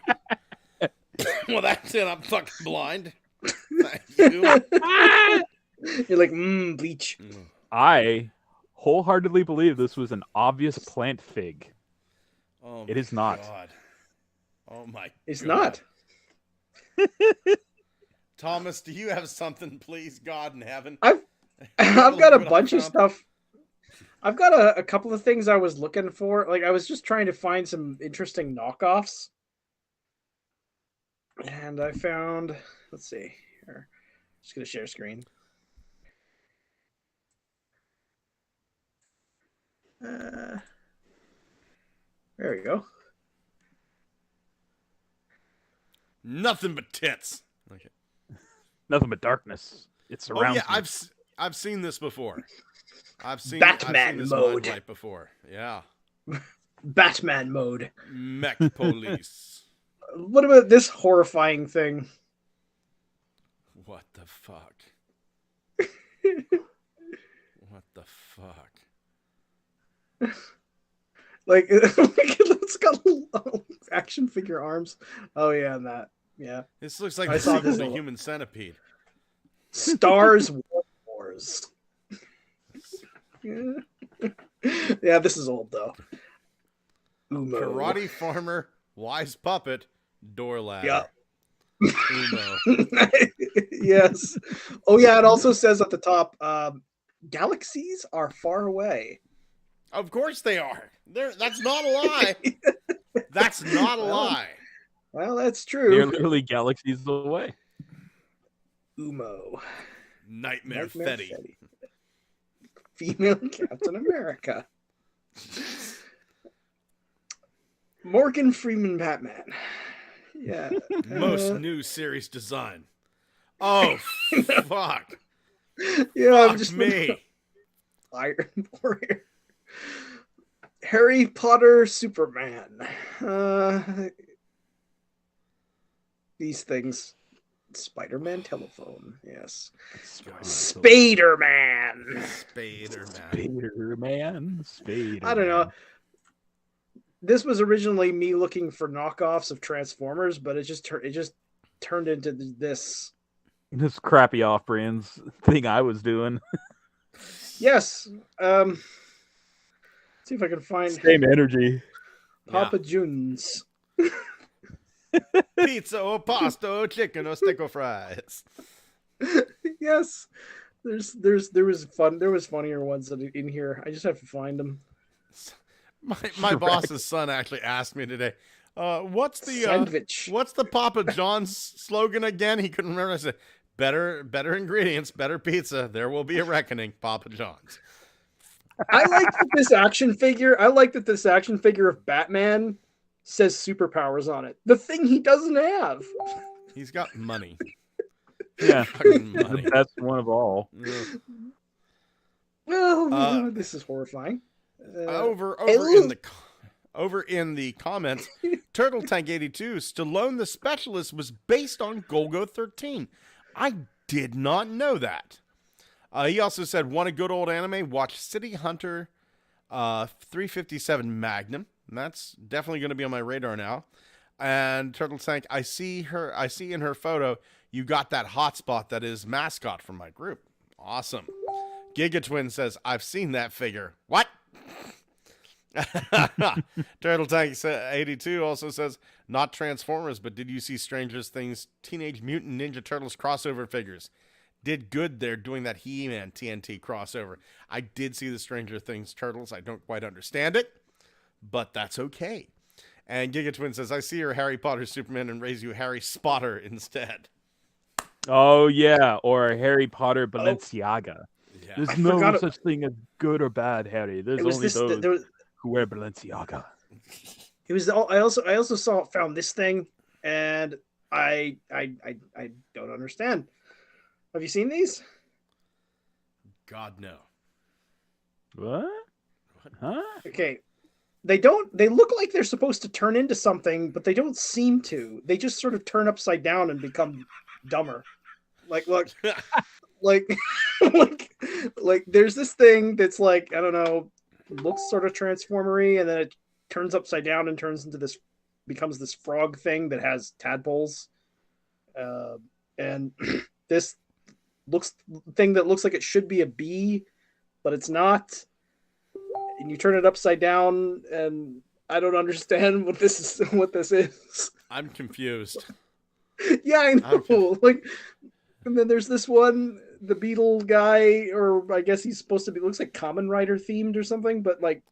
Well, that's it. I'm fucking blind. Thank you. You're like, bleach. I wholeheartedly believe this was an obvious plant fig. Oh It my is not. God. Oh my. It's God. not. Thomas, do you have something, please, God in heaven? I've got a bunch of stuff. I've got a couple of things I was looking for. Like, I was just trying to find some interesting knockoffs. And I found, let's see here. Just gonna share screen. There we go. Nothing but tits. Okay. Nothing but darkness. It Oh surrounds yeah, me. I've seen this before. I've seen Batman this mode. right before. Yeah. Batman mode. Mech police. What about this horrifying thing? What the fuck? What the fuck? Like, it's got little action figure arms. Oh yeah, and that. Yeah. This looks like I the saw sequel this to a lot. Human Centipede. Stars Wars. Yeah, this is old though. Umo. Karate farmer, wise puppet, door ladder. Yeah. Umo. Yes. Oh yeah, it also says at the top, galaxies are far away. Of course they are. That's not a lie. That's not a lie. Well, that's They're true. literally galaxies away. Umo. Nightmare Nightmare Fetty. Fetty. Female Captain America. Morgan Freeman Batman. Yeah. Most new series design. Oh, fuck. Yeah, I'm Fuck just me. Iron Warrior. Harry Potter Superman. These things. Spider-Man telephone. Yes. Spider-Man. Spider-Man. Spider-Man. I don't know. This was originally me looking for knockoffs of Transformers, but it just turned into this. This crappy off-brands thing I was doing. Yes. See if I can find Same energy. Papa John's. Pizza or pasta or chicken or stick or fries. Yes. There was funnier ones in here. I just have to find them. My boss's son actually asked me today, what's the Papa John's slogan again? He couldn't remember. I said, better ingredients, better pizza. There will be a reckoning, Papa John's. I like that this action figure of Batman says superpowers on it. The thing he doesn't have. He's got money. Yeah, money. The best one of all. Yeah. Well, this is horrifying. Over in the comments, Turtle Tank 82, Stallone the Specialist was based on Golgo 13. I did not know that. He also said, want a good old anime? Watch City Hunter 357 Magnum. That's definitely going to be on my radar now. And Turtle Tank, I see in her photo, you got that hotspot that is mascot from my group. Awesome. Gigatwin says, I've seen that figure. What? Turtle Tank 82 also says, not Transformers, but did you see Stranger Things Teenage Mutant Ninja Turtles crossover figures? Did good there doing that He-Man TNT crossover. I did see the Stranger Things Turtles. I don't quite understand it, but that's okay. And Gigatwin says, I see your Harry Potter Superman and raise you Harry Spotter instead. Oh, yeah, or Harry Potter Balenciaga. Yeah. There's no such thing as good or bad, Harry. There's only those who wear Balenciaga. It was. I also found this thing, and I don't understand. Have you seen these? God, no. What? Huh? Okay. They look like they're supposed to turn into something, but they don't seem to. They just sort of turn upside down and become dumber. Like, look, like there's this thing that's like, I don't know, looks sort of transformery, and then it turns upside down and becomes this frog thing that has tadpoles. And this thing that looks like it should be a bee, but it's not. And you turn it upside down, and I don't understand what this is. I'm confused. Yeah, I know. Like, and then there's this one, the Beetle guy, or I guess he's supposed to be, looks like Kamen Rider themed or something, but like,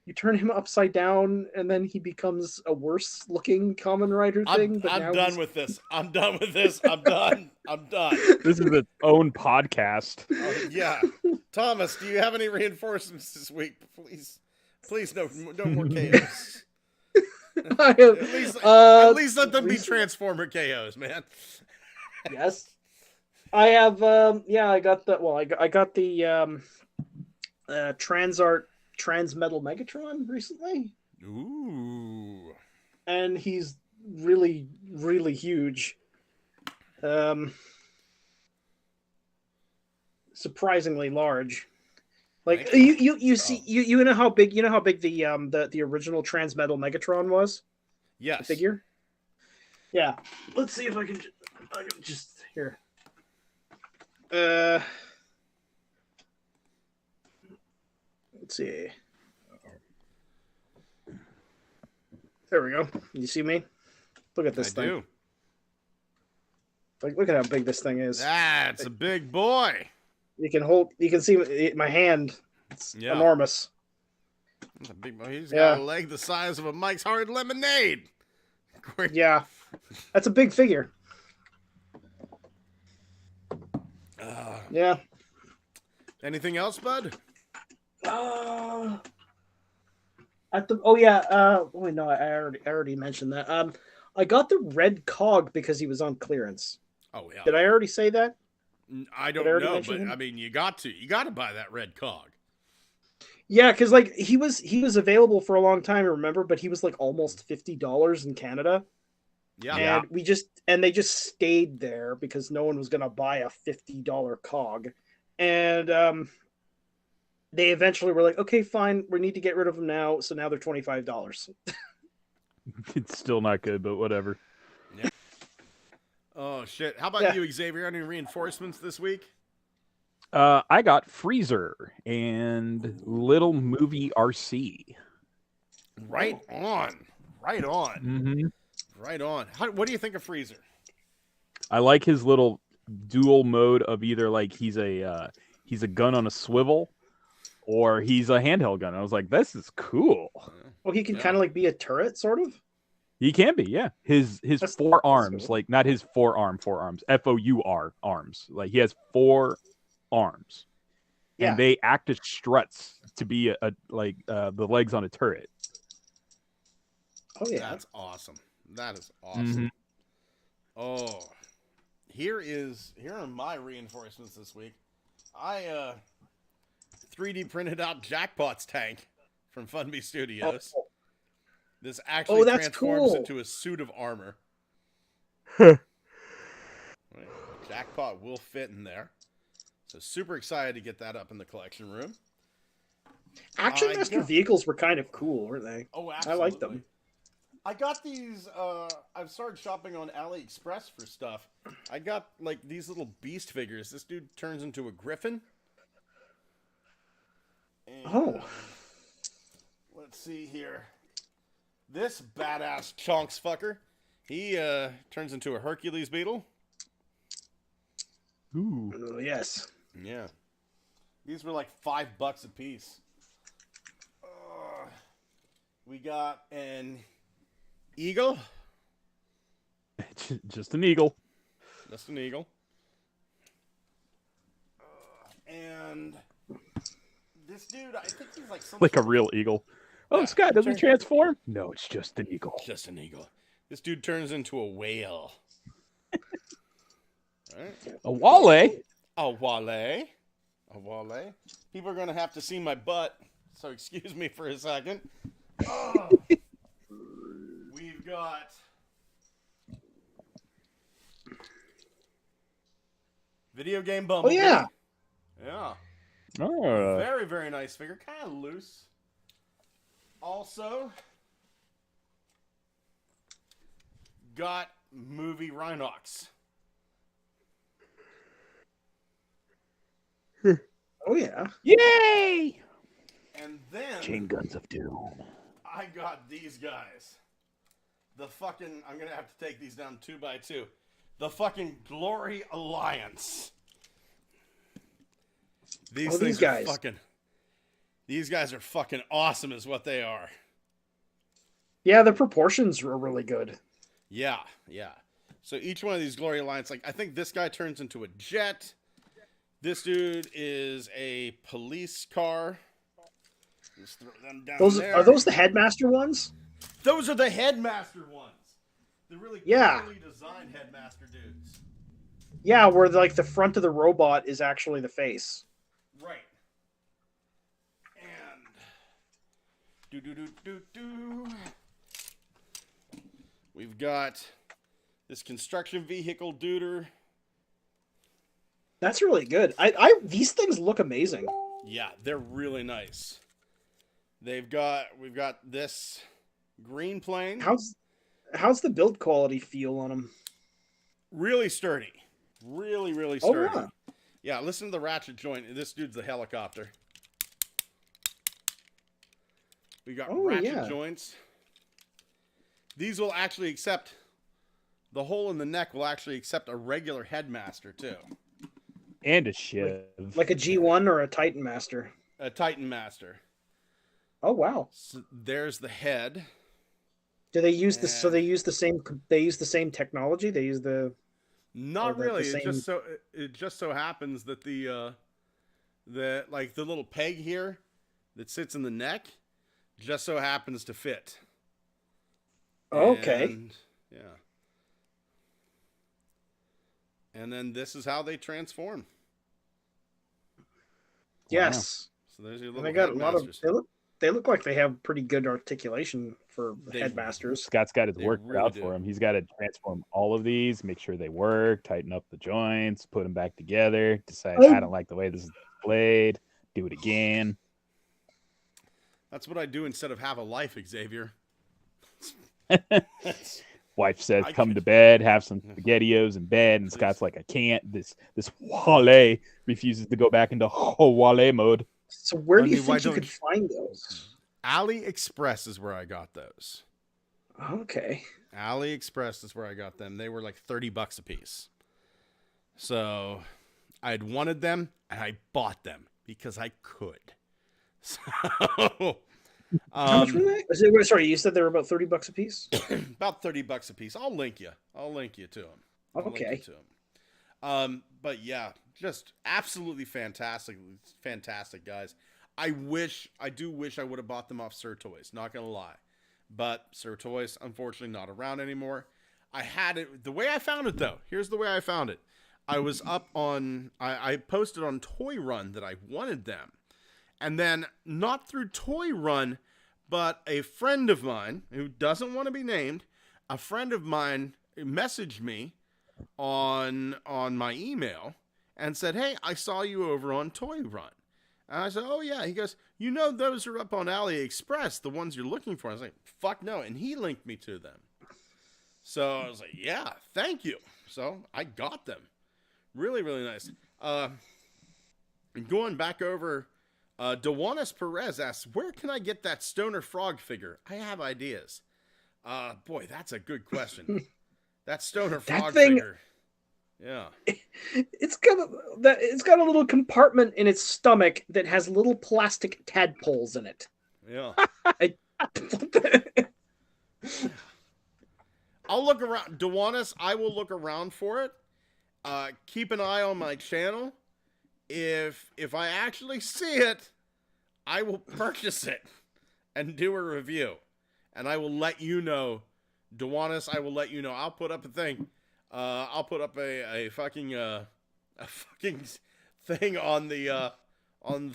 you turn him upside down, and then he becomes a worse looking Kamen Rider thing. I'm done with this. I'm done with this. I'm done. I'm done. This is its own podcast. Yeah. Thomas, do you have any reinforcements this week? Please, no more KOs. At least let them be Transformer KOs, man. Yes, I have. I got the. Well, I got the Transart Transmetal Megatron recently. Ooh. And he's really, really huge. Surprisingly large. Like you see you know how big the original Transmetal Megatron was? Yes. The figure? Yeah. Let's see if I can just here. Let's see. There we go. You see me? Look at this thing. Do. Like, look at how big this thing is. That's a big boy. You can see my hand. It's enormous. That's a big boy. He's got a leg the size of a Mike's Hard Lemonade. Yeah. That's a big figure. Yeah. Anything else, bud? I already mentioned that. I got the red cog because he was on clearance. Oh yeah. Did I already say that? I don't know, but I mean, you got to buy that red cog. Yeah, because like he was available for a long time, remember? But he was like almost $50 in Canada. Yeah. And they just stayed there because no one was gonna buy a $50 cog, and they eventually were like, okay, fine, we need to get rid of them now. So now they're $25. It's still not good, but whatever. Yeah. Oh shit! How about you, Xavier? Any reinforcements this week? I got Freezer and Little Movie RC. Right on. Mm-hmm. Right on. What do you think of Freezer? I like his little dual mode of either like he's a gun on a swivel, or he's a handheld gun. I was like, this is cool. Well, he can kind of like be a turret, sort of. He can be, yeah. His That's forearms, cool. like not his forearms, FOUR arms. Like he has 4 arms, Yeah. and they act as struts to be the legs on a turret. Oh yeah. That's awesome. That is awesome. Oh, here are my reinforcements this week. I 3D printed out Jackpot's tank from Funby Studios. This actually that's transforms cool. into a suit of armor. Jackpot will fit in there. So super excited to get that up in the collection room. Action Master vehicles were kind of cool, weren't they? Oh, I absolutely. like them. I got these, I've started shopping on AliExpress for stuff. I got, like, these little beast figures. This dude turns into a griffin. And, let's see here. This badass chonks fucker, he turns into a Hercules beetle. Ooh. Oh, yes. Yeah. These were like $5 a piece. We got an eagle. Just an eagle. Just an eagle. And this dude, I think he's like some Like a sort of- real eagle. Oh, Yeah, Scott, doesn't transform? No, it's just an eagle. Just an eagle. This dude turns into a whale. Right? A wale? A wale. A wale. People are going to have to see my butt, so excuse me for a second. We've got video game Bumblebee. Oh yeah. Yeah. Oh. Very, very nice figure. Kind of loose. Also, got movie Rhinox. Oh yeah. Yay! And then Chain Guns of Doom. I got these guys. The fucking, I'm gonna have to take these down 2 by 2. The fucking Glory Alliance. These things guys. are fucking. These guys are fucking awesome, is what they are. Yeah, the proportions were really good. Yeah, yeah. So each one of these Glory Alliance, like I think this guy turns into a jet. This dude is a police car. Just throw them down there. Are those the Headmaster ones? Those are the Headmaster ones. The really clearly designed Headmaster dudes. Yeah, where like the front of the robot is actually the face. Right. And we've got this construction vehicle duder. That's really good. These things look amazing. Yeah, they're really nice. We've got this green plane. How's the build quality feel on them? Really sturdy. Really, really sturdy. Oh, Yeah, listen to the ratchet joint. This dude's the helicopter. We got ratchet joints. These will actually accept, the hole in the neck will actually accept a regular Headmaster too. And a shiv. Like a G1 or a Titan Master? A Titan Master. Oh wow. So there's the head. Do they use the they use the same technology? They use the Not the really. same- It just so happens that the little peg here that sits in the neck just so happens to fit. Okay. And, yeah. And then this is how they transform. Yes. So there's your And little they got a lot of Headmasters. they look like they have pretty good articulation for Headmasters. Scott's got his They work really out do. for him. He's got to transform all of these, make sure they work, tighten up the joints, put them back together, decide I don't like the way this is played, do it again. That's what I do instead of have a life, Xavier. Wife says, I "Come could- to bed, have some spaghettios in bed," and Scott's like, "I can't." This Wale refuses to go back into Wale mode. So where do you Honey, why think you don't could find those? AliExpress is where I got those. Okay. AliExpress is where I got them. They were like $30 a piece. So I had wanted them and I bought them because I could. So, How much were they? Sorry, you said they were about $30 a piece. about $30 a piece. I'll link you to them. Okay. But yeah, just absolutely fantastic guys. I do wish I would have bought them off Sir Toys, not gonna lie. But Sir Toys, unfortunately, not around anymore. I had it, the way I found it though, here's the way I found it. I was up on, I posted on Toy Run that I wanted them. And then, not through Toy Run, but a friend of mine, who doesn't want to be named, a friend of mine messaged me on my email and said, hey, I saw you over on Toy Run. And I said, oh yeah. He goes, you know those are up on AliExpress, the ones you're looking for. I was like, fuck no. And he linked me to them. So I was like, yeah, thank you. So I got them. Really, really nice. Going back over, Dewanis Perez asks, where can I get that Stoner Frog figure? I have ideas. Boy, that's a good question. That Stoner Frog figure. Yeah. It's got a little compartment in its stomach that has little plastic tadpoles in it. Yeah. I'll look around. Dewanis, I will look around for it. Keep an eye on my channel. If I actually see it, I will purchase it and do a review. And I will let you know. Dewanis, I will let you know. I'll put up a thing. I'll put up a fucking thing on the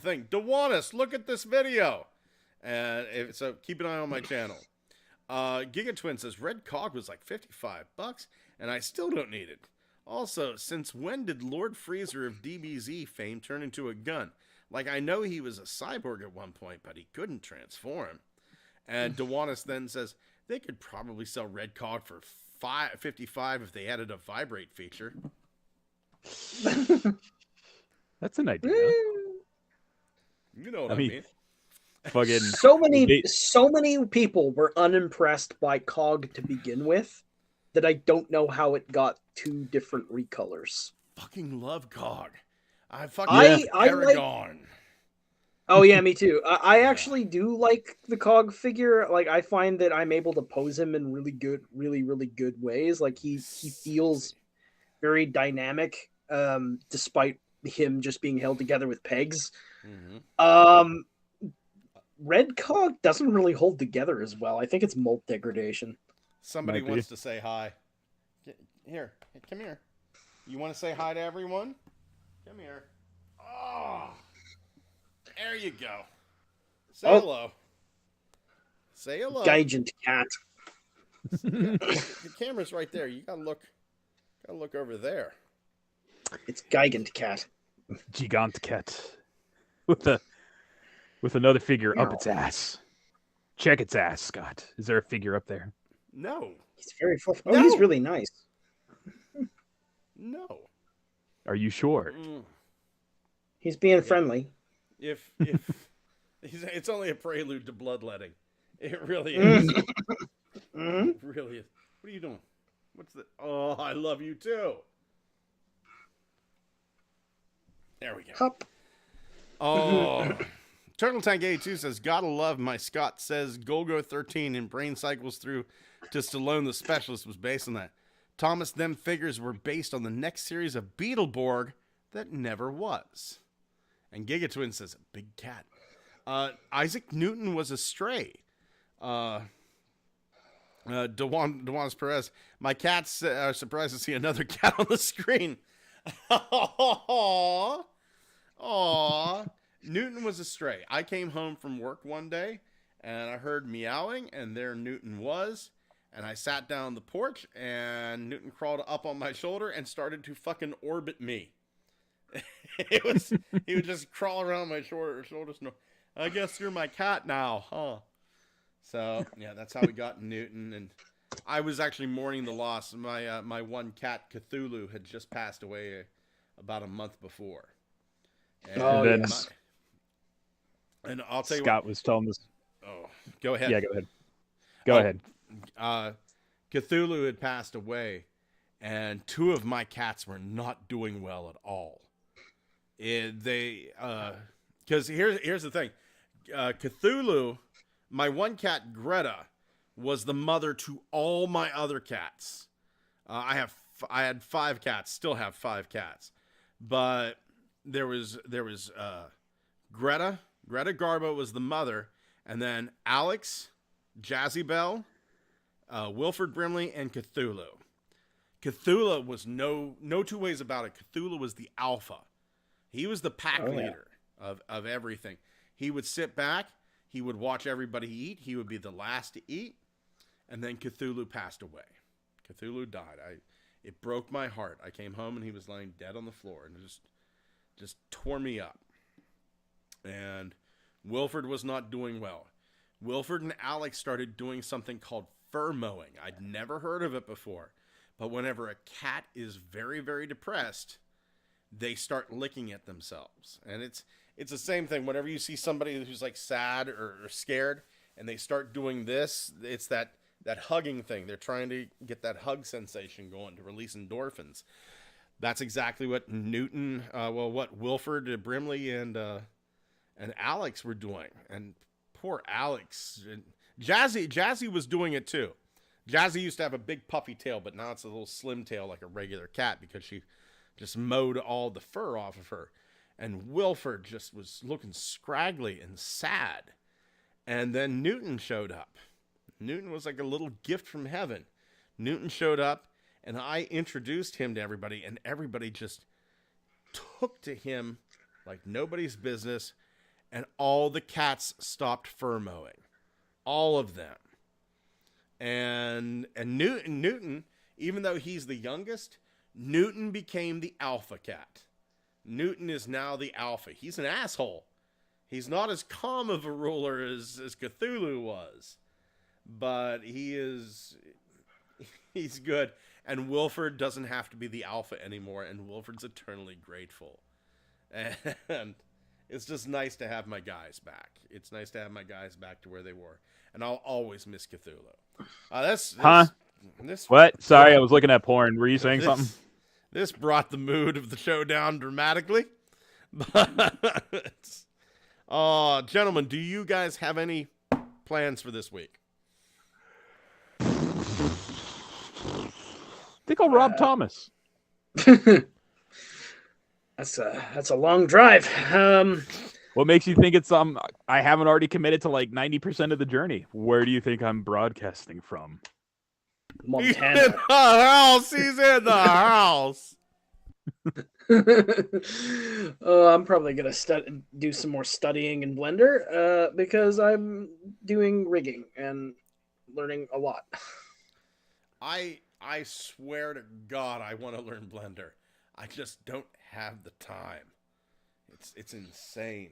thing. Dewanis, look at this video. And so keep an eye on my channel. Gigatwin says Red Cog was like $55, and I still don't need it. Also, since when did Lord Freezer of DBZ fame turn into a gun? Like, I know he was a cyborg at one point, but he couldn't transform. And Dewanis then says they could probably sell Red Cog for $55 if they added a vibrate feature. That's an idea. You know what I mean? Fucking so many people were unimpressed by Cog to begin with that I don't know how it got two different recolors. Fucking love Cog. I fucking Paragon. Oh yeah, me too. I actually do like the Cog figure. Like, I find that I'm able to pose him in really good ways. Like, he feels very dynamic, despite him just being held together with pegs. Mm-hmm. Red Cog doesn't really hold together as well. I think it's molt degradation. Somebody wants to say hi. Here, come here. You want to say hi to everyone? Come here. Oh, there you go. Say hello. Say hello. Gigant cat. The camera's right there. You gotta look over there. It's Gigant cat. Gigant cat. With another figure up its ass. Check its ass, Scott. Is there a figure up there? No. He's very full. Oh, no. He's really nice. No. Are you sure? He's being friendly. If it's only a prelude to bloodletting. It really is. Mm-hmm. It really is. What are you doing? What's the? Oh, I love you too. There we go. Hup. Oh. Turtle Tank 82 says, gotta love my Scott says Golgo 13 and Brain Cycles through to Stallone the Specialist was based on that. Thomas, them figures were based on the next series of Beetleborg that never was. And Gigatwin says, big cat. Isaac Newton was a stray. Dewanis Perez, my cats are surprised to see another cat on the screen. Aww. Aww. Newton was a stray. I came home from work one day, and I heard meowing, and there Newton was. And I sat down on the porch, and Newton crawled up on my shoulder and started to fucking orbit me. He would just crawl around my shoulders. No, I guess you're my cat now, huh? So, yeah, that's how we got Newton. And I was actually mourning the loss. My one cat, Cthulhu, had just passed away about a month before. And and I'll tell you Scott what, was telling us. Oh, go ahead. Yeah, go ahead. Go ahead. Cthulhu had passed away, and two of my cats were not doing well at all. Because here's the thing, Cthulhu, my one cat Greta, was the mother to all my other cats. I had 5 cats, still have 5 cats, but there was Greta Garbo was the mother, and then Alex, Jazzy Bell, Wilford Brimley, and Cthulhu. Cthulhu was no two ways about it. Cthulhu was the alpha. He was the pack leader of everything. He would sit back. He would watch everybody eat. He would be the last to eat. And then Cthulhu passed away. Cthulhu died. It broke my heart. I came home and he was laying dead on the floor, and it just tore me up. And Wilford was not doing well. Wilford and Alex started doing something called fur mowing. I'd never heard of it before. But whenever a cat is very, very depressed, they start licking at themselves. And it's the same thing. Whenever you see somebody who's like sad or scared and they start doing this, it's that hugging thing. They're trying to get that hug sensation going to release endorphins. That's exactly what what Wilford Brimley and Alex were doing. And poor Alex. Jazzy was doing it too. Jazzy used to have a big puffy tail, but now it's a little slim tail like a regular cat because she just mowed all the fur off of her. And Wilford just was looking scraggly and sad. And then Newton showed up. Newton was like a little gift from heaven. Newton showed up, and I introduced him to everybody, and everybody just took to him like nobody's business, and all the cats stopped fur mowing. All of them. And Newton, even though he's the youngest, Newton became the alpha cat. Newton is now the alpha. He's an asshole. He's not as calm of a ruler as Cthulhu was. But he's good. And Wilford doesn't have to be the alpha anymore. And Wilford's eternally grateful. And it's just nice to have my guys back. It's nice to have my guys back to where they were. And I'll always miss Cthulhu. What? Sorry, I was looking at porn. Were you saying something? This brought the mood of the show down dramatically. But, gentlemen, do you guys have any plans for this week? I think I'll rob Thomas. That's a long drive. What makes you think it's I haven't already committed to like 90% of the journey? Where do you think I'm broadcasting from? Montana. He's in the house. He's in the house. I'm probably gonna do some more studying in Blender because I'm doing rigging and learning a lot. I swear to God, I want to learn Blender. I just don't have the time. It's insane.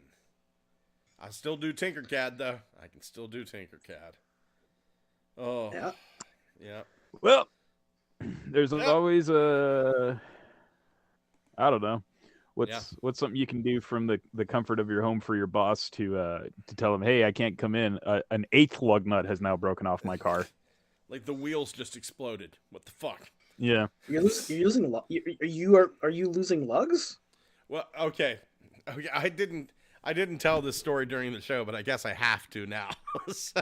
I still do Tinkercad though. I can still do Tinkercad. Oh yeah. Well, there's always I don't know. What's something you can do from the comfort of your home for your boss to tell him, hey, I can't come in. An 8th lug nut has now broken off my car. Like the wheels just exploded. What the fuck? Yeah. You're losing are you losing lugs? Well, okay. I didn't tell this story during the show, but I guess I have to now. So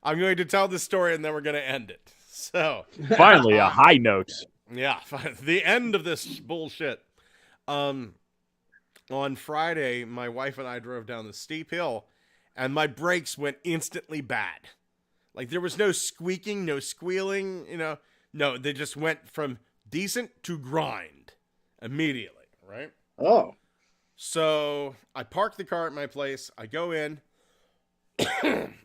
I'm going to tell this story and then we're going to end it. So finally, a high note. Yeah, the end of this bullshit. On Friday, my wife and I drove down the steep hill, and my brakes went instantly bad. Like there was no squeaking, no squealing, No, they just went from decent to grind immediately, right? Oh. So I park the car at my place. I go in.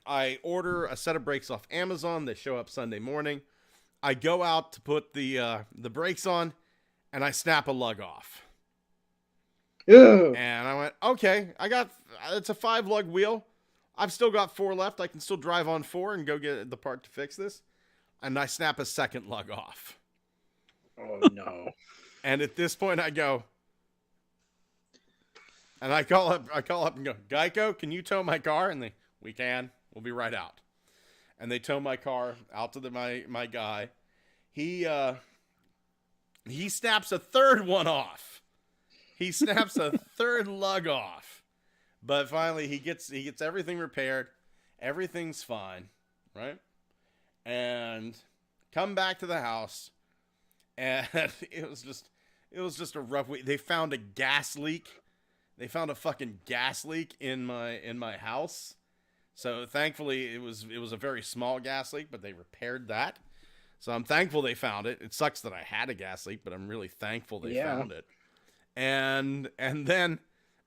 I order a set of brakes off Amazon. They show up Sunday morning. I go out to put the brakes on, and I snap a lug off. Ew. And I went, okay, it's a 5-lug wheel. I've still got 4 left. I can still drive on 4 and go get the part to fix this. And I snap a 2nd lug off. Oh, no. And at this point, I go, and I call up and go, Geico, can you tow my car? And we can. We'll be right out. And they tow my car out to my guy. He snaps a 3rd one off. He snaps a 3rd lug off. But finally, he gets everything repaired. Everything's fine, right? And come back to the house, and it was just a rough week. They found a gas leak. They found a fucking gas leak in my house. So thankfully, it was a very small gas leak, but they repaired that. So I'm thankful they found it. It sucks that I had a gas leak, but I'm really thankful they found it. And then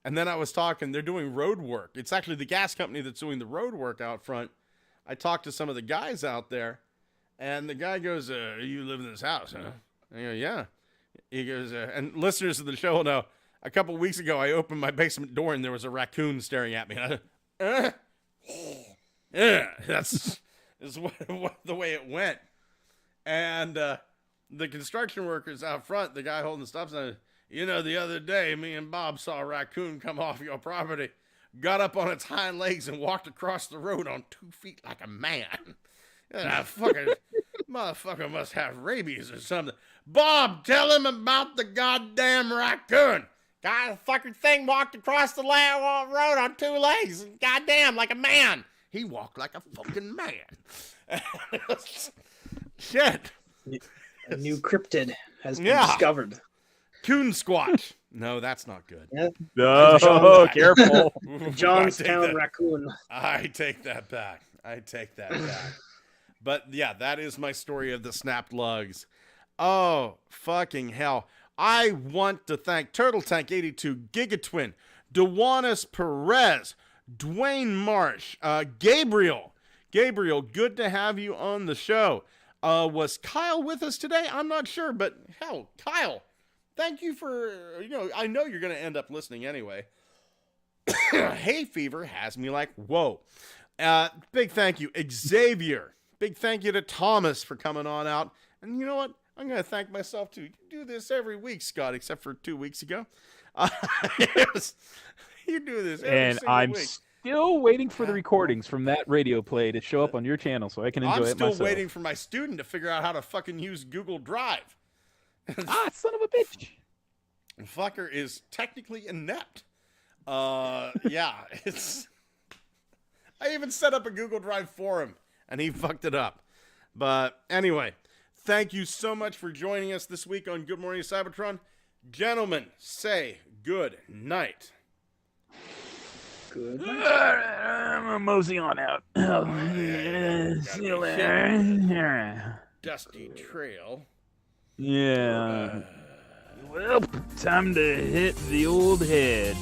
I was talking. They're doing road work. It's actually the gas company that's doing the road work out front. I talked to some of the guys out there, and the guy goes, "You live in this house, huh?" I go, "Yeah." He goes, and listeners of the show will know. A couple weeks ago, I opened my basement door and there was a raccoon staring at me. And that's the way it went. And the construction workers out front, the guy holding the stop sign, the other day, me and Bob saw a raccoon come off your property, got up on its hind legs and walked across the road on 2 feet like a man. That fucking motherfucker must have rabies or something. Bob, tell him about the goddamn raccoon. God, the fucking thing walked across the road on 2 legs. Goddamn, like a man. He walked like a fucking man. Shit. A new cryptid has been discovered. Coon squatch. No, that's not good. Yeah. No, careful. Johnstown raccoon. I take that back. But yeah, that is my story of the snapped lugs. Oh, fucking hell. I want to thank Turtle Tank 82, Gigatwin, Dewanis Perez, Dwayne Marsh, Gabriel. Gabriel, good to have you on the show. Was Kyle with us today? I'm not sure, but hell, Kyle, thank you for, I know you're going to end up listening anyway. Hay fever has me like, whoa. Big thank you, Xavier. Big thank you to Thomas for coming on out. And you know what? I'm going to thank myself, too. You do this every week, Scott, except for 2 weeks ago. You do this every single I'm week. Still waiting for the recordings from that radio play to show up on your channel so I can enjoy it myself. I'm still waiting for my student to figure out how to fucking use Google Drive. Son of a bitch. Fucker is technically inept. Yeah, I even set up a Google Drive for him, and he fucked it up. But anyway, thank you so much for joining us this week on Good Morning Cybertron. Gentlemen, say good night. Good. I'm mosey on out. See you later. Dusty trail. Yeah. Well, time to hit the old head.